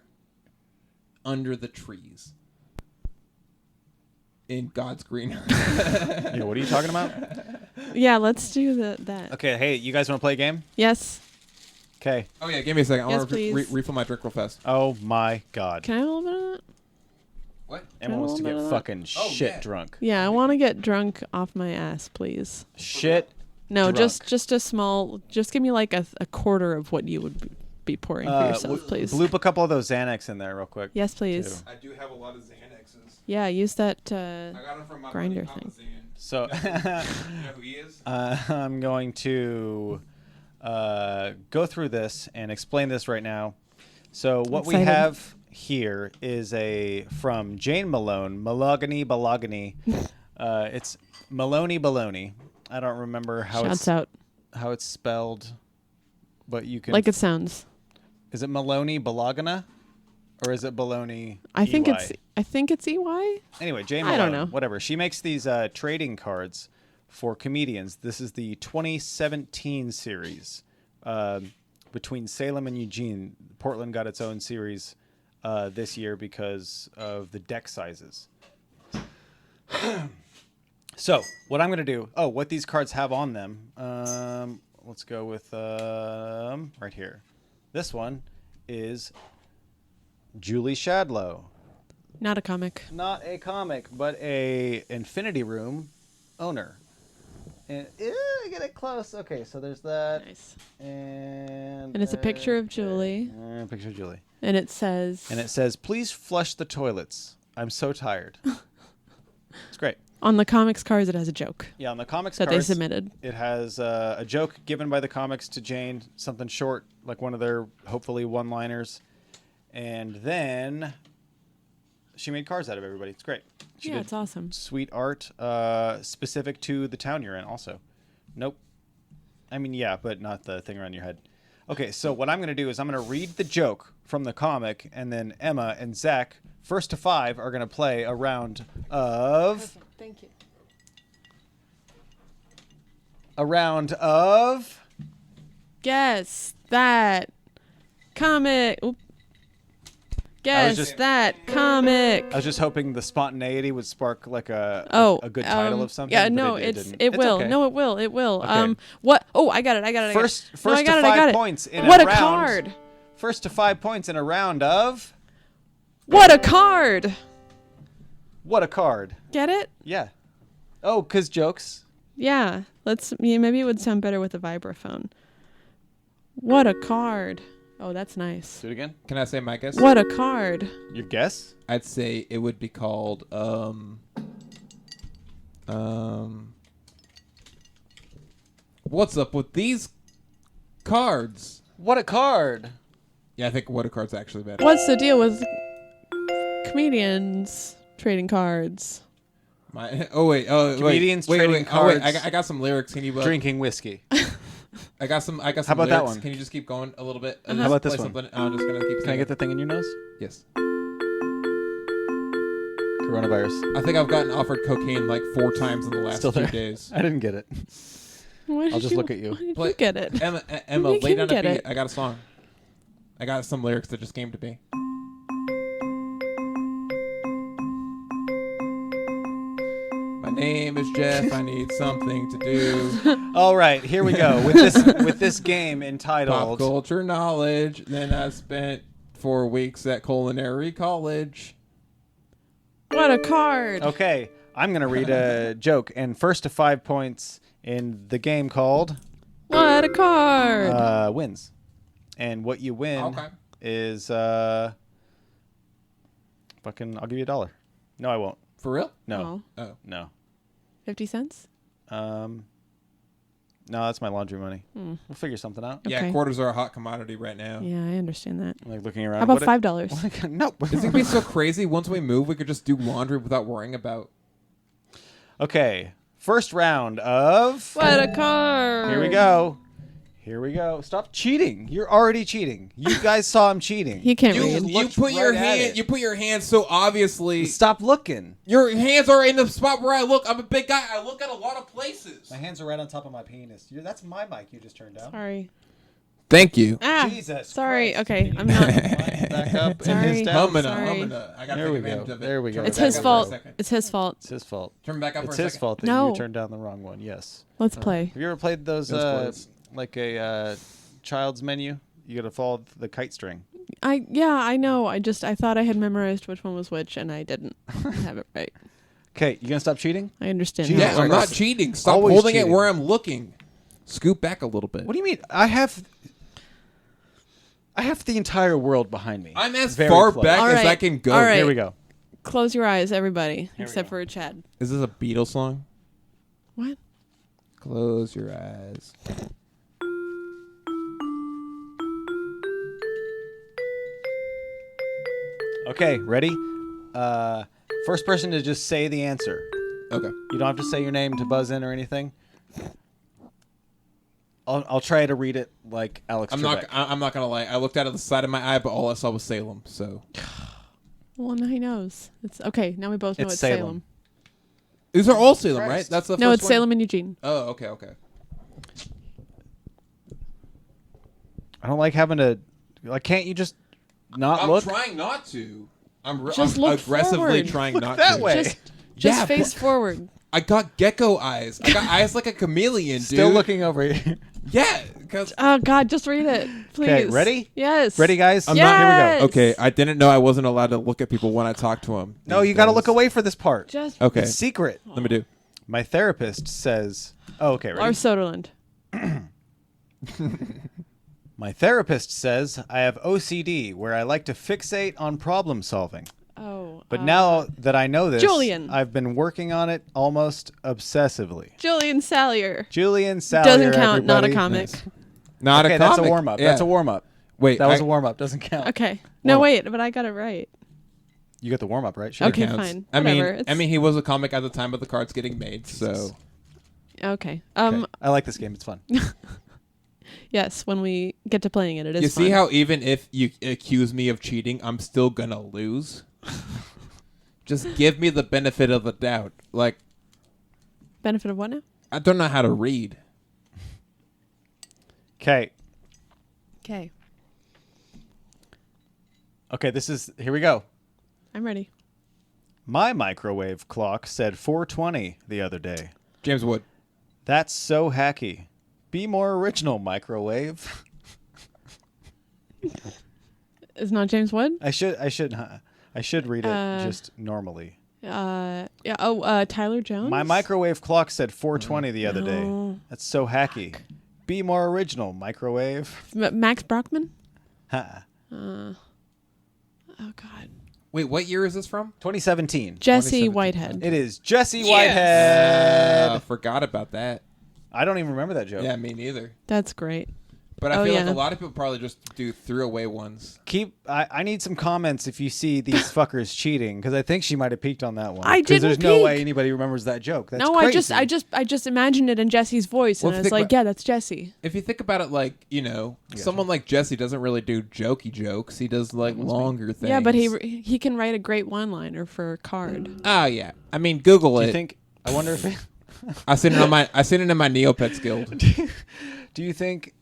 the trees, in God's green earth. Yeah, what are you talking about? Yeah, let's do that. Okay, hey, you guys want to play a game? Yes. Okay. Oh yeah, give me a second. I Yes, want to please. refill my drink real fast. Oh my God. Can I have a little bit of that? What? Emma I wants to want a get little bit of fucking Oh, shit yeah. drunk. Yeah, I want to get drunk off my ass, please. Shit. No, Drunk. just a small. Just give me like a quarter of what you would be pouring for yourself, please. Bloop a couple of those Xanax in there real quick. Yes, please. I do have a lot of Xanaxes. Yeah, use that. I got them from my Grinder buddy Papa thing. Zan. So You know who he is? I'm going to go through this and explain this right now. So what we Excited. have here is from Jane Malone, Malogany Balogany. It's Maloney Baloney. I don't remember Shouts out how it's spelled, but you can like it sounds. Is it Maloney Balogana, or is it Baloney? I think EY? it's EY. Anyway, Jane I Malone, don't know. whatever. She makes these trading cards for comedians. This is the 2017 series between Salem and Eugene. Portland got its own series this year because of the deck sizes. So what I'm going to do, what these cards have on them, let's go with right here. This one is Julie Shadlow. Not a comic. Not a comic, but a Infinity Room owner. And get it close. Okay, so there's that. Nice. And it's a picture of Julie. Picture of Julie. And it says. Please flush the toilets. I'm so tired. It's great. On the comics cards, it has a joke Yeah, on the comics that cards, they submitted. it has a joke given by the comics to Jane, something short, like one of their hopefully one-liners. And then she made cards out of everybody. It's great. She Yeah, did it's awesome. sweet art specific to the town you're in also. Nope. I mean, yeah, but not the thing around your head. Okay, so what I'm going to do is I'm going to read the joke from the comic, and then Emma and Zach, first to 5, are going to play a round of... Thank you. A round of Guess that comic. Oop. Guess that comic. I was just hoping the spontaneity would spark like a good title of something. Yeah, but no, it it didn't. will. Okay. No, it will. It will. Okay. What? Oh, I got it. First No, I got to it. I 5 got it. points in What a a round. card. First to 5 points in a round of. What a card. What a card. Get it? Yeah. Oh, 'cause jokes. Yeah. Maybe it would sound better with a vibraphone. What a card. Oh, that's nice. Do it again. Can I say my guess? What a card. Your guess? I'd say it would be called what's up with these cards? What a card. Yeah, I think what a card's actually better. What's the deal with comedians trading cards? Comedians trading Oh wait, cards. I got some lyrics. Can you Drinking whiskey. I got some. How about that lyrics. one? Can you just keep going a little bit? How about this one? I'm just gonna keep. Can I get the thing in your nose? Yes. Coronavirus. I think I've gotten offered cocaine like 4 times in the last Still 2 there. days. I didn't get it. I'll just look at you. Why did Play- you get it? Emma, You lay can down a get beat. it. I got a song. I got some lyrics that just came to me. My name is Jeff. I need something to do. All right, here we go with this game Pop entitled. culture knowledge. Then I spent 4 weeks at culinary college. What a card. Okay, I'm gonna read a joke, and first to 5 points in the game called What a card. wins, and what you win Okay. is fucking. I'll give you $1. No, I won't. For real? No, Oh. no. 50 cents? No, that's my laundry money. Hmm. We'll figure something out. Yeah, Okay. quarters are a hot commodity right now. Yeah, I understand that. I'm like looking around. How about what $5? No. Isn't it gonna be so crazy? Once we move, we could just do laundry without worrying about. Okay, first round of. What a card. Here we go. Here we go. Stop cheating. You're already cheating. You guys saw him cheating. He can't You read. put your right at hand. it. You put your hand so obviously. Stop looking. Your hands are in the spot where I look. I'm a big guy. I look at a lot of places. My hands are right on top of my penis. That's my mic you just turned down. Sorry. Thank you. Ah, Jesus sorry. Christ. Okay, Can you I'm not. back up and Sorry. his down? Sorry. I gotta There take we advantage go. of it. There we go. Turn It's it back his up for a fault. second. It's his fault. It's his fault. Turn back up It's for a his second. fault that No. you turned down the wrong one. Yes. Let's play. Have you ever played those Yes, please. like a child's menu? You got to follow the kite string. I know. I thought I had memorized which one was which, and I didn't have it right. Okay, you gonna stop cheating? I understand. Jesus how Yeah, it Christ. I'm works. not cheating. Stop Always holding cheating. it where I'm looking. Scoot back a little bit. What do you mean? I have the entire world behind me. I'm as Very far close. back All as right. I can go. All right. Here we go. Close your eyes, everybody, we except go. for Chad. Is this a Beatles song? What? Close your eyes. Okay, ready? First person to just say the answer. Okay. You don't have to say your name to buzz in or anything. I'll try to read it like Alex. I'm Trebek. not gonna lie. I looked out of the side of my eye, but all I saw was Salem. So Well, now he knows. It's okay. Now we both know It's it's Salem. Salem. these are all Salem, right? Christ. That's the No, first it's one? Salem and Eugene. Oh, okay, okay. I don't like having to. Like, can't you just not I'm look? trying not to. Just I'm look aggressively forward. trying Look not that to. way. Just Yeah, face forward. I got gecko eyes. I got eyes like a chameleon, dude. Still looking over here. Yeah, because Oh God, just read it, please. Okay, ready? Yes. Ready, guys? I'm Here we Yes. go. okay. I didn't know I wasn't allowed to look at people when I talk to them. No, you got to look away for this part. Just Okay, It's secret. let me do. My therapist says. Oh, okay, ready? Lars Soderlund. My therapist says I have OCD, where I like to fixate on problem solving. Oh. But now that I know this, Julian. I've been working on it almost obsessively. Julian Salyer. Julian Salyer, Doesn't count. Not a everybody. comic. Not Okay, a that's a comic. warm up. Yeah. That's a warm up. Wait, That was a warm up. Doesn't count. Okay. No, Warm-up. wait, but I got it right. You got the warm up right? Sure. Okay, counts. fine. I mean, Whatever. he was a comic at the time of the cards getting made. So Okay. Okay. I like this game. It's fun. Yes, when we get to playing it, it is. you see fun. how even if you accuse me of cheating, I'm still gonna lose. Just give me the benefit of the doubt. Like, benefit of what now? I don't know how to read. Okay. Okay, Okay, here we go. I'm ready. My microwave clock said 4:20 the other day. James Wood. That's so hacky. Be more original, microwave. It's not James Wood. I should read it just normally. Yeah. Oh, Tyler Jones. My microwave clock said 4:20 the other day. That's so hacky. Be more original, microwave. Max Brockman. Ha. Oh God. Wait, what year is this from? 2017. Jesse 2017. Whitehead. It is Jesse Whitehead. Forgot about that. I don't even remember that joke. Yeah, me neither. That's great. But I feel like yeah. a lot of people probably just do throwaway ones. I need some comments if you see these fuckers cheating, because I think she might have peeked on that one. I 'Cause didn't there's no peek. way anybody remembers that joke. That's No, crazy. I just imagined it in Jesse's voice, Well, and I if was you think like, yeah, that's Jesse. If you think about it, like, someone like Jesse doesn't really do jokey jokes. He does like longer things. Yeah, but he can write a great one-liner for a card. Oh yeah. I mean, Google Do it. you think? I wonder if. I seen it in my Neopets guild. Do you think?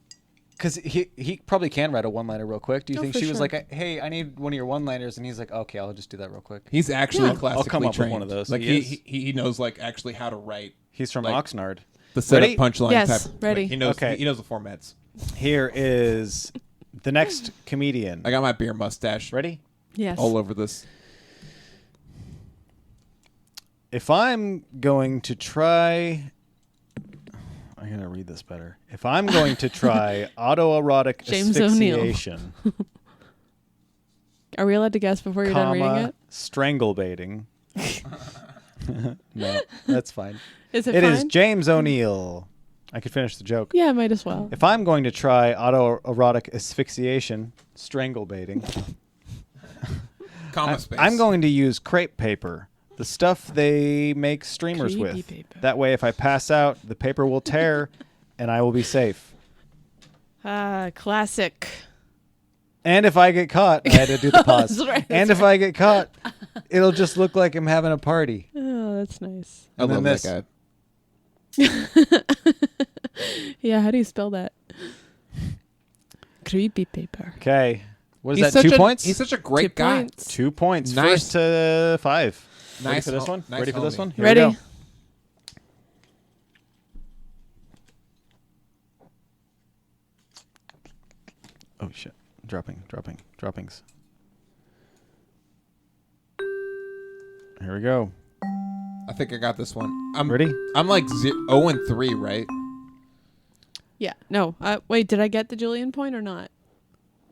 Because he probably can write a one-liner real quick. Do you Oh, think for she was sure. like, "Hey, I need one of your one-liners," and he's like, "Okay, I'll just do that real quick." He's actually Yeah. classically I'll come up with trained. one of those. Like He he knows like actually how to write He's from Like- Oxnard. the setup Ready? punchline Yes, type. ready. Like, he knows. Okay. He knows the formats. Here is the next comedian. I got my beer mustache Ready? Yes. all over this. If I'm going to try, I'm gonna read this better. If I'm going to try autoerotic James O'Neill. asphyxiation, Are we allowed to guess before you're done reading comma, it? strangle baiting. No, that's fine. Is it It fine? is James O'Neill. I could finish the joke. Yeah, might as well. If I'm going to try autoerotic asphyxiation, strangle baiting, Comma space. I'm going to use crepe paper, the stuff they make streamers Creepy with. paper. That way, if I pass out, the paper will tear, and I will be safe. Classic. And if I get caught, I had to do the pause. That's right, And if I get caught, it'll just look like I'm having a party. Oh, that's nice. I and love then that this. guy. Yeah, how do you spell that? Creepy paper. Okay. What is He's that? such 2 points? He's such a great 2 guy. points. 2 points. Nice. First to 5. Ready Nice for this ho- one? nice Ready for this homie. one? Here Ready? we go. Oh shit! Droppings. Here we go. I think I got this one. I'm Ready? I'm like 0-3, right? Yeah. No. Wait, did I get the Julian point or not?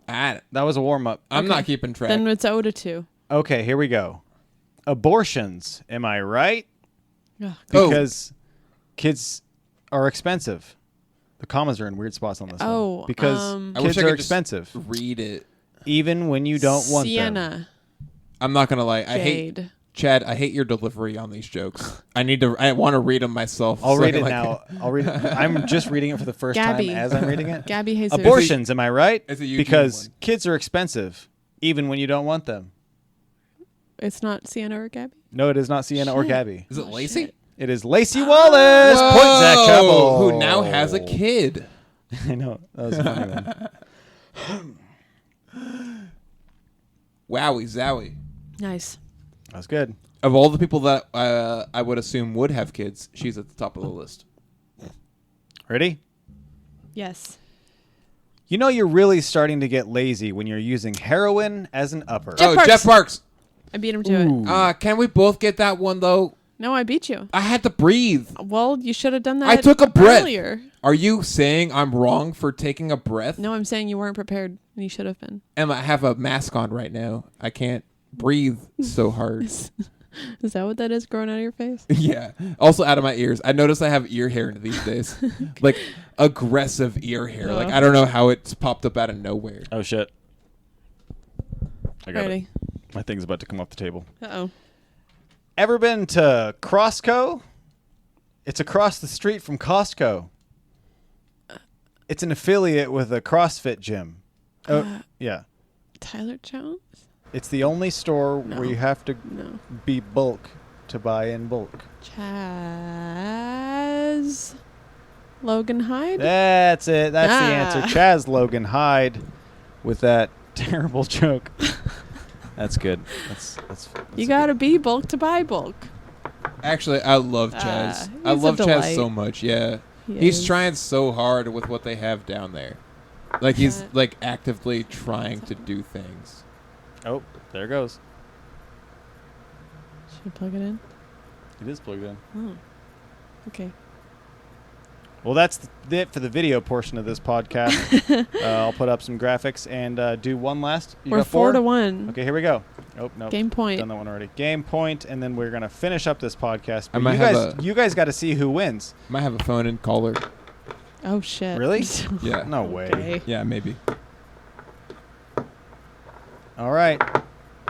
I'm That was a warm up. not keeping track. Then it's 0-2. Okay, here we go. Abortions. Am I right? Ugh. Oh. Because kids are expensive. The commas are in weird spots on this Oh, one. Because I wish kids I are could just expensive, read it. even when you don't want them. Sienna. I'm not gonna lie. I hate Jade. Chad. I hate your delivery on these jokes. I want to read them myself. I'll so I read can, it like- now. I'll read it. I'm just reading it for the first Gabby. time as I'm reading it. Gabby Jesus. Abortions, am I right? It's a Eugene Because one. kids are expensive, even when you don't want them. It's not Sienna or Gabby? No, it is not Sienna or Shit. Gabby. Is it Oh, Lacey? shit. It is Lacey Wallace. Whoa, Point Zach Chappell. who now has a kid. I know. That was a funny one. Wowie zowie. Nice. That was good. Of all the people that I would assume would have kids, she's at the top of the list. Ready? Yes. You know you're really starting to get lazy when you're using heroin as an upper. Jeff Parks. Jeff Parks. I beat him to it. Ooh. Can we both get that one though? No, I beat you. I had to breathe. Well, you should have done that I took a breath. earlier. Are you saying I'm wrong for taking a breath? No, I'm saying you weren't prepared and you should have been. Emma, I have a mask on right now. I can't breathe so hard. Is that what that is growing out of your face? Yeah. Also out of my ears. I notice I have ear hair these days. Like aggressive ear hair. Like I don't know how it's popped up out of nowhere. Oh, shit. I got Ready. it. My thing's about to come off the table. Uh-oh. Ever been to Crossco? It's across the street from Costco. It's an affiliate with a CrossFit gym. Oh, yeah. Tyler Jones? It's the only store No. where you have to No. be bulk to buy in bulk. Chaz Logan Hyde? That's it. That's the answer. Ah. Chaz Logan Hyde with that terrible joke. That's good. That's You a gotta good- be bulk to buy bulk. Actually, I love Chaz. I he's a love Chaz delight. so much. Yeah, He he's is. trying so hard with what they have down there. Like he's Yeah. like actively trying to do things. Oh, there it goes. Should I plug it in? It is plugged in. Oh. Okay. Well, that's it for the video portion of this podcast. I'll put up some graphics and do one last. You We're got 4 to 1. Okay, here we go. Oh no, Game point. done that one already. Game point, and then we're gonna finish up this podcast. I But might you have guys, you guys got to see who wins. Might have a phone in caller. Oh shit. Really? Yeah. No way. Okay. Yeah, maybe. All right.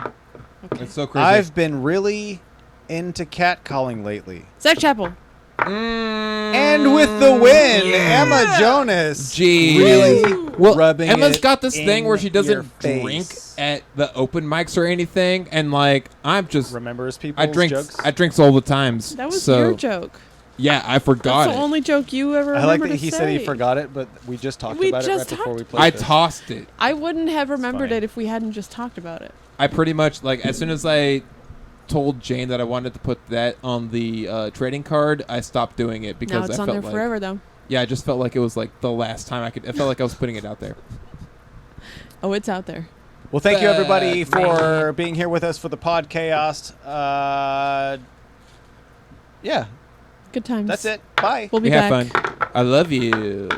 Okay. It's so crazy. I've been really into catcalling lately. Zach Chappell. And with the win, Emma Jonas. Jeez. Really Well, rubbing Emma's it got this thing where she in your doesn't drink face. at the open mics or anything, and like I'm just Remembers people's I drink jokes. I drinks all the times. That was so, your joke. Yeah, I forgot That's the it. only joke you ever I remember like that to he say. said he forgot it, but we just talked We about it right just before we talked- played I this. tossed it. I wouldn't have remembered funny. it if we hadn't just talked about it. I pretty much like as soon as I told Jane that I wanted to put that on the trading card, I stopped doing it because Now it's I on felt there like forever, though. yeah, I just felt like it was like the last time I could. I felt like I was putting it out there. Oh, it's out there. Well, thank you everybody Batman. for being here with us for the Podchaost. Yeah, Good times. that's it. Bye. We'll be We back. have fun. I love you.